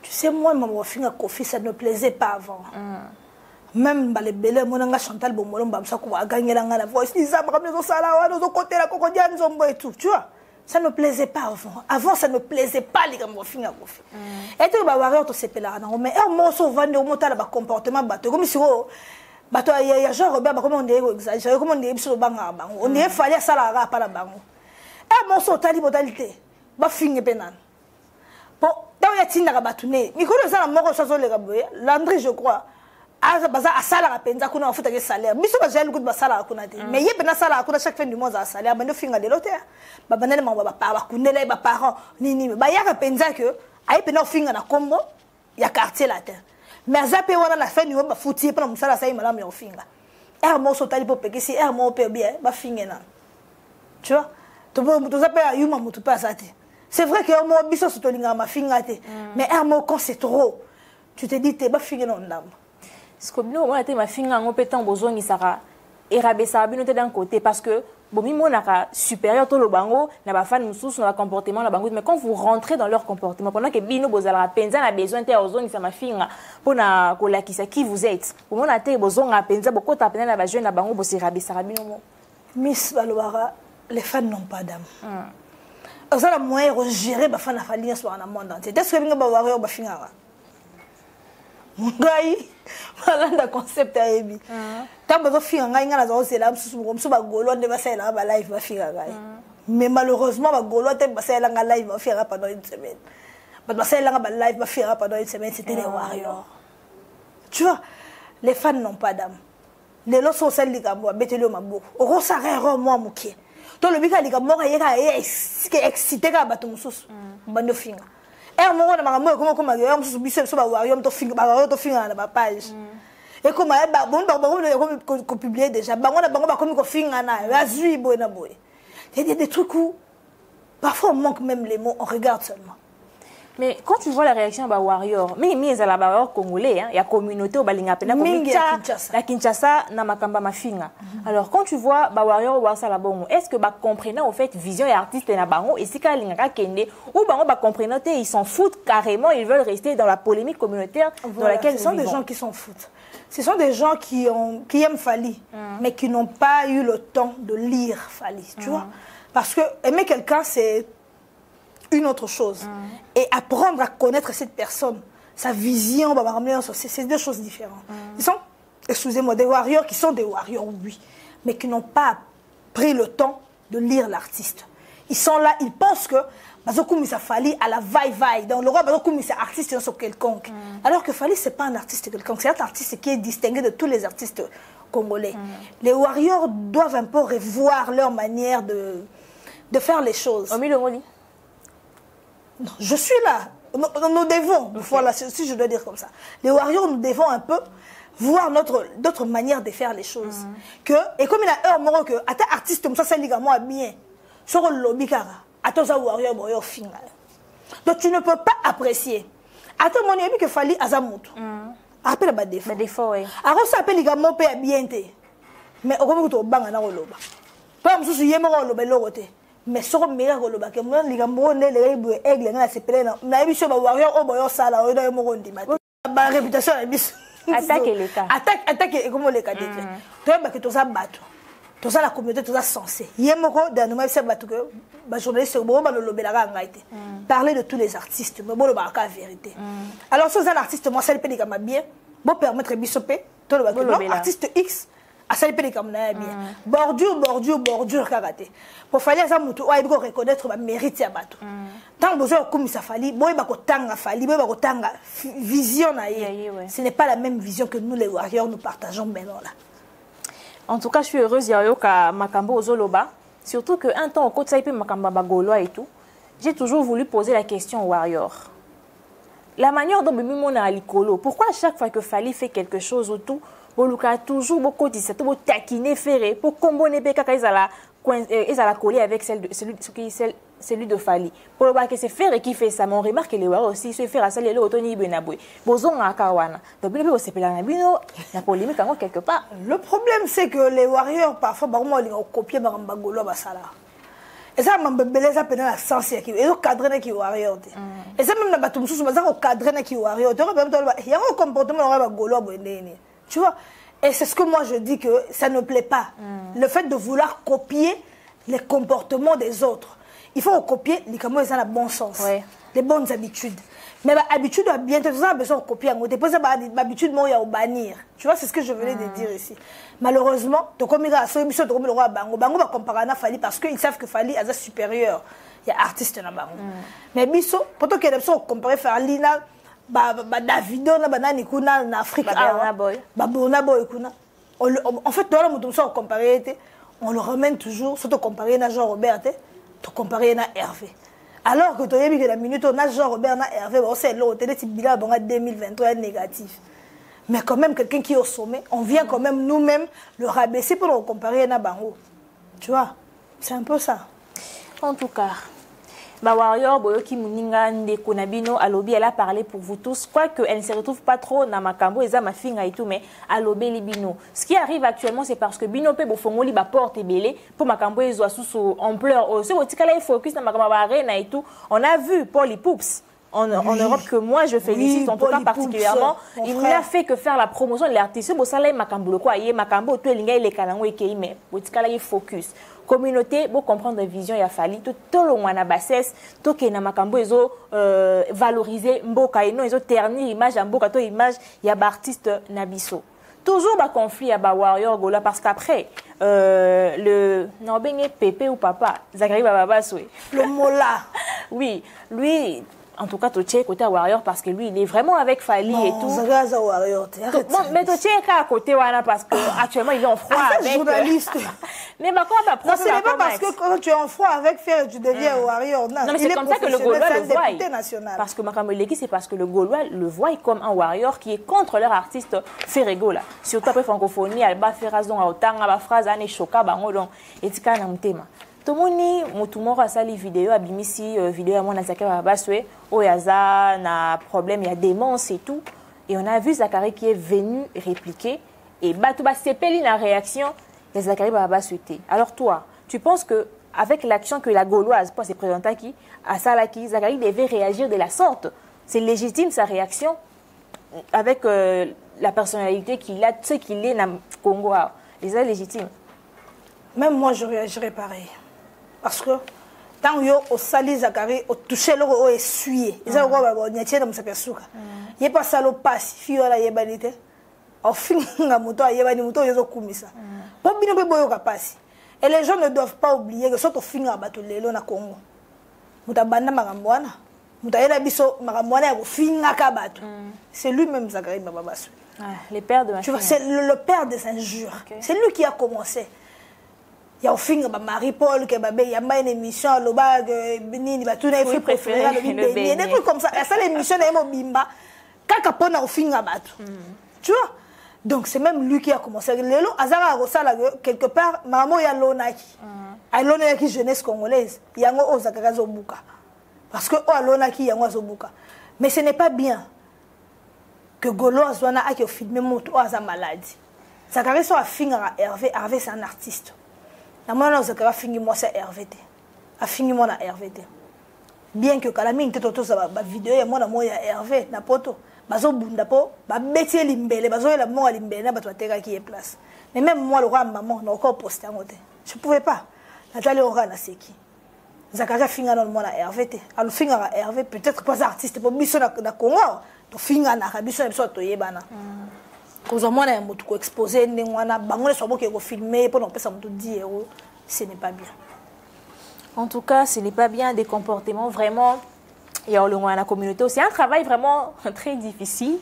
tu sais moi maman finga Koffi ça ne plaisait pas avant. Même les belles monanga Chantal Bomolom bamsa ko gagner la voix ils abram les sala wa nos côté la kokodian zombo et tout tu vois ça ne plaisait pas avant ça ne plaisait pas les gars finga Koffi et tout ba warrior to sepela na mais moi so vendre au monta ba comportement bato comme si bato ya genre ba comme on est exagéré comme on est biso banga bango on est fallait ça la pas la bango et moi so tali modalité ba finga penan bon dans ya tinda ba tune mi ko ça la moko so le gaboye Landry je crois baza asala rapenza kuna wafuta ke salaire biso ba jali kuba sala kuna te mais yebe na sala kuna chaque fin du mois za salaire bando finga de l'hôtel ba banane ma ba pa kunela ba parents nini ba ya rapenza que ay pena finga na kombo ya quartier latin mais za pe wana na fin du mois ba futi pena musala sa imala mi finga mo so tali po peke si mo pe bien ba finga na tu vois to za pe yuma mutu pa sa te c'est vrai que mo biso so to linga ma finga te mais mo quand c'est trop tu te dis te ba finga na ndamba. Ce que nous on a été ma finga on peut tant besoin ni sara et rabessa bino d'un côté parce que bomi monaka supérieur to lo bango na ba fan mususu na comportement la bango mais quand vous rentrez dans leur comportement pendant que bino bozala penza na besoin te ozoni sa ma finga pona ko lakisa qui vous êtes pour mon ate bozonga penza boko ta pena na ba jeune na bango bosi rabessa bino mo Miss Balwara les fans n'ont pas d'âme. Ça la moyen de gérer ba fan na falia sur na monde entier est-ce que binga ba warrior ba finga ngai malanda concept ya ebi tamba zo finga ngai ngana zo sela msusu ba golo nde ba sela ba live ba finga ngai mais malheureusement ba golo te ba sela nga live ba finga pendant une semaine ba sela nga ba live ba finga pendant une semaine c'était les warriors tu vois les fans n'ont pas d'âme les lots sont celles ligambo betelo maboko oko sarero moi mukie to le bika ligambo ka yeka excité ka bato mususu bando finga mo na makambo ko ma yo mususu biso so ba warrior to finga na ba page et comme ko publier déjà bango na bango ba komi ko finga na azui boy na boy il y a des trucs où parfois on manque même les mots on regarde seulement. Mais quand tu vois la réaction de warrior, mais à la warrior congolais, il y a communauté au balinga pena la Kinshasa na makamba mafinga. Alors quand tu vois warrior wasa la bongo, est-ce que ba comprenant au fait vision et artiste na bango et si ka linga kende ou bango ba comprenant ils s'en foutent carrément, ils veulent rester dans la polémique communautaire dans laquelle ce sont des gens qui s'en foutent. Ce sont des gens qui aiment Fali mais qui n'ont pas eu le temps de lire Fali, tu vois? Parce que aimer quelqu'un c'est une autre chose. Et apprendre à connaître cette personne, sa vision, c'est deux choses différentes. Ils sont, excusez-moi, des warriors qui sont des warriors, oui, mais qui n'ont pas pris le temps de lire l'artiste. Ils sont là, ils pensent que Bazokoumi ça Fali à la vaille-vaille. Dans le roi Bazokoumi c'est artiste sur quelconque. Alors que Fali c'est pas un artiste quelconque, c'est un artiste qui est distingué de tous les artistes congolais. Les warriors doivent un peu revoir leur manière de faire les choses. Non, je suis là. Nous devons, voilà, si je dois dire comme ça. Les warriors, nous devons un peu voir d'autres manières de faire les choses. Et comme il y a un moment que, à ta artiste, comme ça, c'est ligamment bien. Sur le lobby, à ta warrior, final. Donc tu ne peux pas apprécier. À ton moment, il y a que Fali Azamout. Appelle la défaut. La défaut, oui. Alors ça appelle ligamment bien. Mais au moment où tu as bangana au loba. Pas comme si tu as un loba l'autre. Mais sur le meilleur rôle, parce que moi, les gars, les aigles, na sepelé na. Na émission ba warrior, boyo sala, oyo na mondi mate. Ba réputation la bis. Attaque les cas. Attaque comment les cas déclarés. Toi, bah que tous ça battu. Tous ça la communauté, tous ça censé. Yemoko, dans nous, c'est battu que, bah journaliste, bon, bah le lobelaga ngaite. Parler de tous les artistes, mais bon le baraka la vérité. Alors, si un artiste, moi, ça le pédiga m'a bien, bon permettre bisopé, toi le artiste X. asali pe likamna bien bordure karaté pour fallait ça mutu oyi ko reconnaître ba mérite ya bato tant besoin comme ça fallait boy ba ko tanga fallait boy ba ko tanga vision na ye ce n'est pas la même vision que nous les warriors nous partageons maintenant là. En tout cas, je suis heureuse yayoka makambo ozoloba, surtout que un temps au côté ça makamba bagoloa et tout. J'ai toujours voulu poser la question aux warriors. La manière dont Bimimo na alikolo, pourquoi à chaque fois que Fally fait quelque chose ou tout, Boluka toujours beaucoup dit ça, tout taquiner ferré pour combiner kaka ils la coller avec celui de Fally. Pour le voir que c'est Ferré qui fait ça, mais on remarque que les warriors aussi se faire à ça les autres ni benaboué. Bozon à Kawana. Donc bien on s'appelle la bino, la polémique encore quelque part. Le problème c'est que les warriors parfois bah moi ils ont copié Marambagolo basala. Et ça m'a belé ça pendant la sens qui et au cadre qui warrior. Et ça même na batum sous ça au cadre qui warrior. Il y a un comportement Marambagolo bonene. Tu vois? Et c'est ce que moi je dis que ça ne plaît pas. Le fait de vouloir copier les comportements des autres. Il faut copier les camots ils ont le bon sens, les bonnes habitudes. Mais l'habitude doit bien être besoin de copier. L'habitude moi il y a au bannir. Tu vois c'est ce que je venais de dire ici. Malheureusement, donc comme il y a ce émission de le roi Bango va comparer à Fally parce qu'ils savent que Fally est supérieur. Il y a artiste dans Bango. Mais biso pourtant qu'il y a des personnes comparer Fally na Davido na banani kuna na Afrique Burna Boy kuna en fait dans le monde on comparer on le ramène toujours surtout comparer na Jean Robert te comparer na Hervé alors que tu as vu que la minute on a Jean Robert na Hervé on sait l'autre c'est bilan bon 2023 négatif mais quand même quelqu'un qui est au sommet on vient quand même nous-mêmes le rabaisser pour le comparer na bango tu vois c'est un peu ça en tout cas. Warrior Boyoki Muninga Ndeko Nabino Alobi elle a parlé pour vous tous quoique elle ne se retrouve pas trop dans Makambo et ma finga et tout mais Alobi Libino ce qui arrive actuellement c'est parce que Bino pe bofongoli ba porte belé pour Makambo et zo sous ampleur ce otikala il focus dans Makambo arena et tout on a vu Paul Ipoups en Europe que moi je félicite en tout cas particulièrement il n'a fait que faire la promotion de l'artiste bo sala Makambo quoi yé Makambo to elinga ile kalango ekei mais otikala il focus communauté pour comprendre la vision ya Fally tout le monde na bassesse to ke na makambo ezo valoriser mboka et non ezo ternir image ya mboka to image ya ba artiste na biso toujours ba conflit ya ba warrior gola parce qu'après le non benye Pépé ou papa Zakari Baba Soué le mola oui lui en tout cas, tu es côté Warrior parce que lui, il est vraiment avec Fally et tout. Non, Warrior. Bon, mais tu es à côté Wana parce qu'actuellement, il est en froid avec... journaliste. Mais bah, comment va prendre? Non, ce n'est pas parce que quand tu es en froid avec Ferré, tu deviens Warrior. Non, mais c'est comme ça que le Gaulois le voit. Parce que Makamoleki, c'est parce que le Gaulois le voit comme un Warrior qui est contre leur artiste Ferrego là. Surtout après francophonie, Alba Ferrazon à Otanga, Alba Phrase, Anne Choka, Bangodon, et Tika Namtema. Tout le monde mutumoro a sali vidéo abimisi vidéo à mon Zakari Baba Soué au yaza na problème il y a démence et tout et on a vu Zakari qui est venu répliquer et Batouba sepeli la réaction de Zakari Baba Soué. Alors toi tu penses que avec l'action que la Gauloise pour se présenter qui à Salaki Zakari devait réagir de la sorte c'est légitime sa réaction avec la personnalité qu'il a ce qu'il est dans Congo les légitime même moi je réagirais pareil. Parce que tant que au sali Zakari au toucher le au essuyer ils ont quoi bon nyatien dans sa persuka il pas salo passe fio la yebanité au finga moto yebani moto yezo kumisa bon bino be boyo ka passe et les gens ne doivent pas oublier que surtout finga bato lelo na Congo mutabanda makamwana mutayela biso makamwana ya finga ka bato c'est lui-même Zakari Baba Soué les pères de ma tu vois c'est le père des injures c'est lui qui a commencé. Il y a au fin Marie-Paul qui a une émission le bag benini ba tout na fruit préféré le des trucs comme ça ça l'émission na Bimba kaka pona au fin bato tu vois donc c'est même lui qui a commencé lelo azara rosala quelque part maman ya lonaki a lonaki jeunesse congolaise yango ozakaka zobuka parce que o lonaki yango zobuka mais ce n'est pas bien que Gaulois wana a qui filmer moto aza maladie Zakari so a finga Hervé c'est un artiste. Namona Zakari fingi moi c'est RVT. A fingi moi na RVT. Bien que kalami nte toto za ba vidéo ya moi ya Hervé na poto. Bazo bunda po ba beti limbele bazo la mo limbele na bato ateka qui est place. Mais même moi le roi maman na encore poster ngote. Je pouvais pas. Nathalie ora na seki. Zakari finga na moi na RVT. Alu finga na Hervé peut-être pas artiste pour biso na Congo. To finga na biso na biso to yebana. Cause moi na moto ko exposer ndengwana bango les sobo ko filmer pour non pesa moto 10 €, ce n'est pas bien. En tout cas, ce n'est pas bien des comportements vraiment. Il y a la communauté. C'est un travail vraiment très difficile,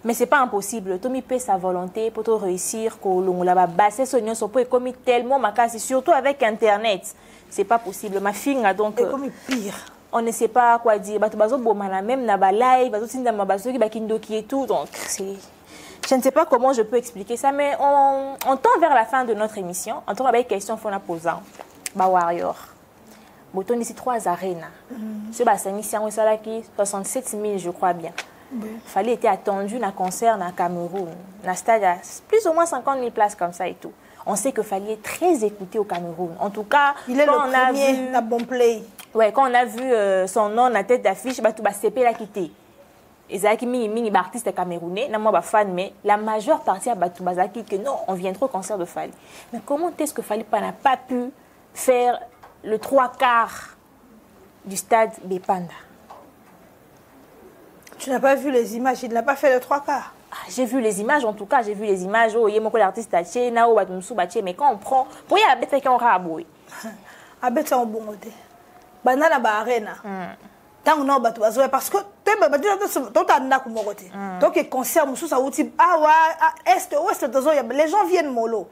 mais c'est pas impossible. Tommy paie sa volonté pour réussir. Qu'on l'a bassé son union, son pot est commis tellement ma casse, surtout avec Internet. C'est pas possible. Ma fille a donc. Pire. On ne sait pas quoi dire. Même na ba live, et tout. Donc je ne sais pas comment je peux expliquer ça, mais on tend vers la fin de notre émission. On tend avec question qu'on a posée. Ba warrior. Boton ici 3 arènes. Ce bassin ici, on a 67 000, je crois bien. Fallait être attendu dans un concert dans Cameroun. Dans stade, plus ou moins 50 000 places comme ça et tout. On sait que Fally est très écouté au Cameroun. En tout cas, il est le premier à bon play. Ouais, quand on a vu son nom na tête d'affiche, bah tout bah CP l'a quitté. Ezaki mini artiste camerounais, n'a moi fan, mais la majeure partie a battu Bazaki que non, on viendra au concert de Fally. Mais comment est-ce que Fally n'a pas pu faire le 3/4 du stade Bepanda? Tu n'as pas vu les images, il n'a pas fait le 3/4. J'ai vu les images, en tout cas, j'ai vu les images. Oh, il y a l'artiste taché, na o batumsu baché, mais quand on prend, pour y avoir des gens qui ont raboué. Abet en bon côté. Banana ba arena. Tant on a battu parce que tu m'as dit que tu as n'a comme côté. Donc le concert musu ça outil est ouest les gens viennent mollo.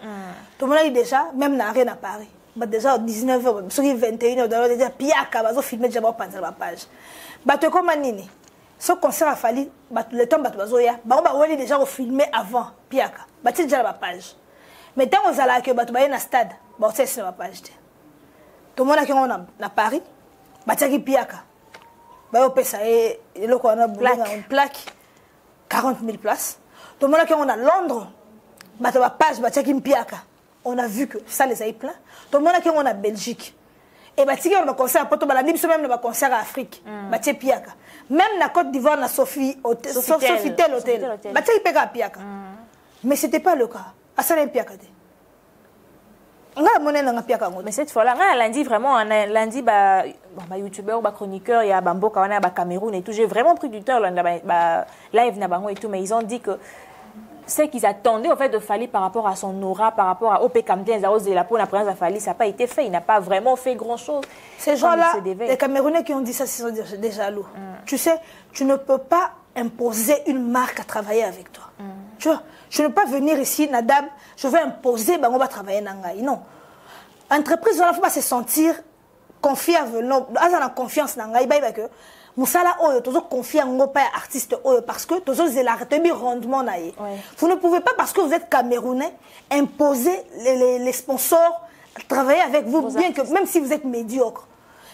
Tout le monde dit déjà même na arena Paris. Déjà 19h, sur 21h, déjà piaka bazo filmer déjà pas la page. Bato comme nini. Ce concert a fallu le temps bato ya. Ba on va déjà filmer avant piaka. Bati déjà la page. Mais tant on zala que bato ba na stade, ba c'est sur la page. Tout le monde qui on na Paris, bati ki piaka. Ba yo pesa et le ko na une plaque 40 000 places. Tout le monde qui on a Londres, bato ba page bati ki piaka. On a vu que ça les a plein. Tout le monde qui on a Belgique. Et bah si on va concert à Porto Balani, même on va concert à Afrique. Bah tiens piaka. Même la Côte d'Ivoire na Sofitel hôtel. Bah tiens pega piaka. Mais c'était pas le cas. À ça les piaka. On a monnaie na piaka. Mais cette fois-là, lundi vraiment lundi bah youtubeur bah chroniqueur il y a Bambo Kawana bah Cameroun et tout. J'ai vraiment pris du temps là live na bango et tout, mais ils ont dit que ce qu'ils attendaient en fait de Fally par rapport à son aura, par rapport à OP Camden, la pour la présence de Fally, ça n'a pas été fait. Il n'a pas vraiment fait grand-chose. Ces gens-là, les Camerounais qui ont dit ça, ils sont des jaloux. Tu sais, tu ne peux pas imposer une marque à travailler avec toi. Tu vois, je ne peux pas venir ici, Nadab, je vais imposer, ben on va travailler Nangaï. Non. Entreprise, il ne faut pas se sentir confiable. Non, la confiance Nangaï, que Moussala oyo tozo confier en pas artiste oyo parce que tozo zélarté bi rendement naïe. Vous ne pouvez pas parce que vous êtes camerounais imposer les sponsors travailler avec vous bien que même si vous êtes médiocre.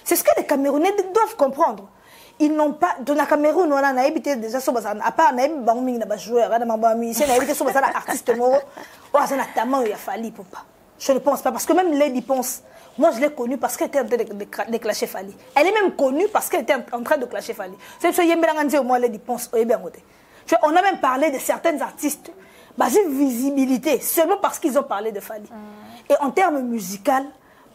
C'est ce que les Camerounais doivent comprendre. Ils n'ont pas dans la Cameroun on a habité déjà sur à part na bango na ba joueur na ba musicien na habité sur artiste moro oh ça na tellement il a fallu pour pas. Je ne pense pas parce que même Lady pense. Moi, je l'ai connue parce qu'elle était en train de clasher Fally. Elle est même connue parce qu'elle était en train de clasher Fally. C'est ce que moi, Lady pense. On a même parlé de certains artistes basés visibilité seulement parce qu'ils ont parlé de Fally. Et en termes musicaux,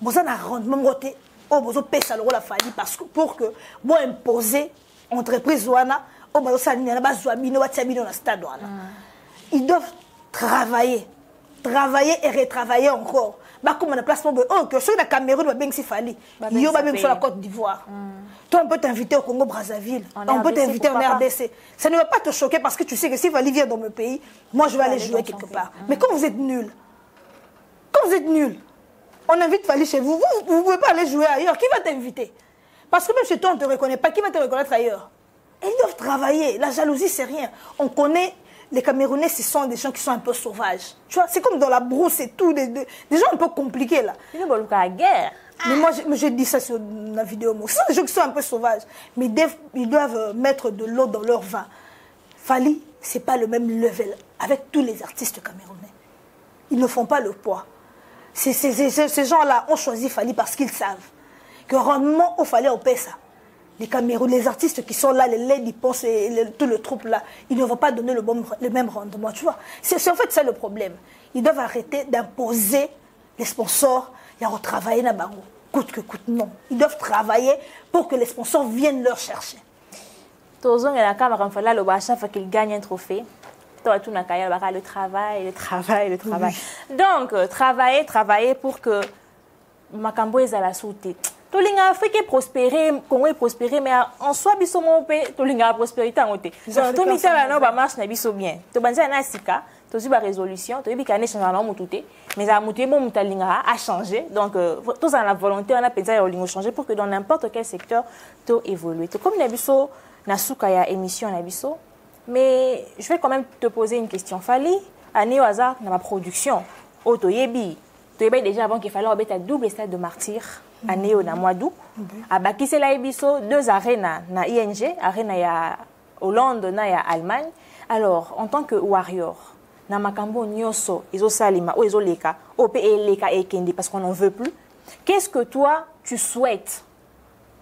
vous avez un rendement côté. Oh, vous avez payé la Fally parce que pour que vous imposer entreprise ouana, oh, vous avez stade ouana. Ils doivent travailler et retravailler encore. Bah comme on a placement oh que ceux de Cameroun va bien si Fally il y a même sur la Côte d'Ivoire toi on peut t'inviter au Congo Brazzaville on peut t'inviter en RDC ça ne va pas te choquer parce que tu sais que si Fally vient dans mon pays moi je vais aller jouer quelque part mais quand vous êtes nul on invite Fally chez vous vous pouvez pas aller jouer ailleurs qui va t'inviter parce que même chez toi on te reconnaît pas qui va te reconnaître ailleurs et ils doivent travailler la jalousie c'est rien on connaît. Les Camerounais, ce sont des gens qui sont un peu sauvages. Tu vois, c'est comme dans la brousse et tout, des gens un peu compliqués là. Ils ne la guerre. Mais moi, je dis ça sur la vidéo. Ce sont des gens qui sont un peu sauvages. Mais ils doivent mettre de l'eau dans leur vin. Fally, ce n'est pas le même level avec tous les artistes camerounais. Ils ne font pas le poids. Ces gens-là ont choisi Fally parce qu'ils savent que rendement, il fallait au ça. Les Camerounais, les artistes qui sont là, les Lady Ponce et tout le troupe là, ils ne vont pas donner le même rendement, tu vois. C'est en fait ça le problème. Ils doivent arrêter d'imposer les sponsors et retravailler na bango. Coûte que coûte, non. Ils doivent travailler pour que les sponsors viennent leur chercher. Tozong et la caméra, il faut qu'il gagne un trophée. à tout le travail, le travail, le travail. Donc, travailler pour que Makambo est à la sauté. Tolinga Afrique prospérer, Congo est prospérer, mais en soi, biso mon pays, tolinga prospérité en côté. Tout misa la no ba marche na biso bien. To banza na sika, to su ba résolution, to bi kané changer na mututé, mais à mutué bon mutalinga a changé. Donc tous en la volonté, on a pensé à lingo changer pour que dans n'importe quel secteur to évoluer. To comme na biso na suka ya émission na biso, mais je vais quand même te poser une question. Fali année au hasard dans ma production, auto yebi. Tu es déjà avant qu'il fallait remettre un double stade de martyr année au mois d'août. À Bakise la Ebiso, 2 arènes na ING, arène ya Hollande na ya Allemagne. Alors, en tant que warrior, na makambo nyoso, iso salima, o iso leka, o pe leka e kendi parce qu'on n'en veut plus. Qu'est-ce que toi tu souhaites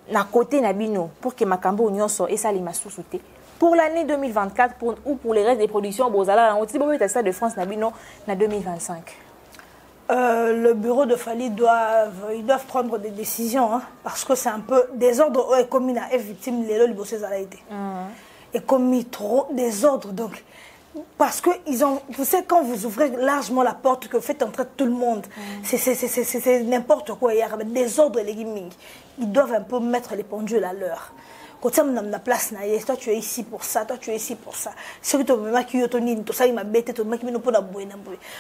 na côté nabino pour que makambo nyoso et salima sous-souté pour l'année 2024 ou pour les restes des productions bozala on dit bon stade de France nabino na 2025? Le bureau de Fali ils doivent prendre des décisions, hein, parce que c'est un peu désordre. Et comme il a été victime, et comme il trop désordre, donc parce que vous savez quand vous ouvrez largement la porte que vous faites entrer tout le monde, c'est n'importe quoi. Il y a désordre les gaming. Ils doivent un peu mettre les pendules à l'heure. Quand tu as la place, toi tu es ici pour ça, toi tu es ici pour ça. Ce que tu as dit, tout ça, il m'a bêté, tout le monde qui m'a dit,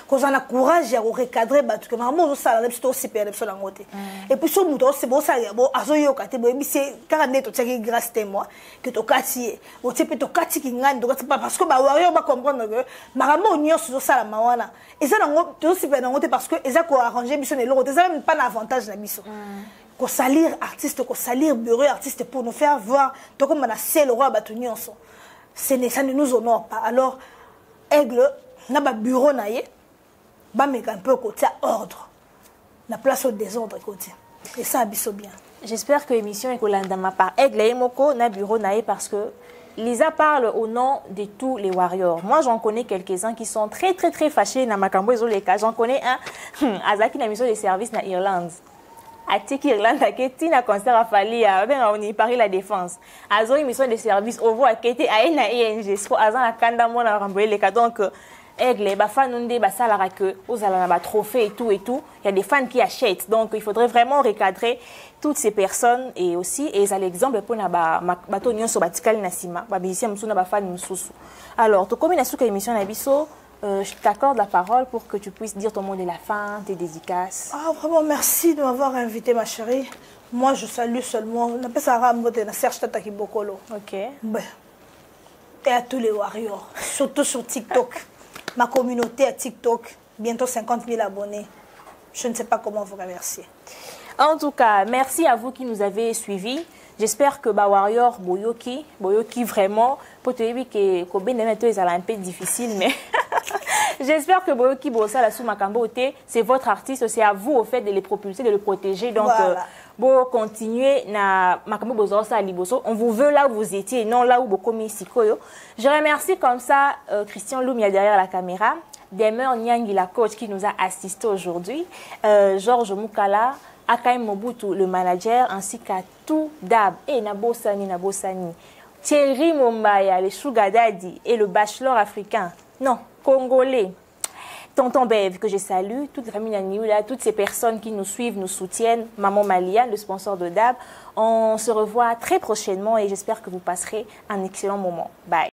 quand on a courage à recadrer, tu as dit, ça, c'est aussi super, et puis, sur le c'est bon, ça, c'est 40 grâce à moi, que tu as cassé. Tu peux te casser, parce que warrior va comprendre que Maramo n'y a sur ça, la mawana. Et ça, tu aussi parce que ça a arrangé, mais ça n'a pas d'avantage. Qu'on salir artiste, qu'on salir bureau artiste pour nous faire voir donc comme on a c'est le roi batunion ça ne nous honore pas. Alors aigle n'a pas bureau naïe ba mais un peu côté ordre la place au désordre côté et ça abisso bien. J'espère que l'émission est collandama ma part aigle et moko na bureau naïe parce que Lisa parle au nom de tous les warriors. Moi, j'en connais quelques-uns qui sont très fâchés dans Makambo et Zoleka. J'en connais un, Azaki, na mission de service na Irlande. À Irlande, à Kéti, na concert à Fali, on y Paris la Défense. Azo, une mission de service, au voit à Kéti, à ING, ce qu'on a dans Kanda, mon a renvoyé les cas. Donc, aigle, bah, fan, on dit, bah, ça, la que, aux alana, bah, trophée et tout. Il y a des fans qui achètent. Donc, il faudrait vraiment recadrer toutes ces personnes et aussi, et ça l'exemple pour na, bah, bateau, nyon, so, batikali, nasima, bah, bisi, msou, na, bah, fan, msoussou. Alors, to, comme il y a sous l'émission, nabiso, je t'accorde la parole pour que tu puisses dire ton mot de la fin, tes dédicaces. Ah, vraiment, merci de m'avoir invité, ma chérie. Moi, je salue seulement. On appelle ça Rambote, na Serge Tataki Bokolo. Ok. Ben, et à tous les warriors, surtout sur TikTok. Ma communauté à TikTok, bientôt 50 000 abonnés. Je ne sais pas comment vous remercier. En tout cas, merci à vous qui nous avez suivis. J'espère que Warrior Boyoki vraiment, pour te dire que c'est un peu difficile, mais j'espère que Boyoki Bossa la sous Makambo, c'est votre artiste, c'est à vous au fait de les propulser, de le protéger. Donc, bon, continuez na Makambo Bossa Liboso. On vous veut là où vous étiez, non là où vous commis Sikoyo. Je remercie comme ça Christian Loumia derrière la caméra, Demer Nyangi, la coach qui nous a assisté aujourd'hui, Georges Moukala, Akaim Mobutu, le manager, ainsi qu'à tout Dab et Nabosani, Thierry Mombaya, les Sugar Daddy et le bachelor africain, non, congolais, Tonton Bev, que je salue, toute la famille Naniula, toutes ces personnes qui nous suivent, nous soutiennent, Maman Malia, le sponsor de Dab. On se revoit très prochainement et j'espère que vous passerez un excellent moment. Bye.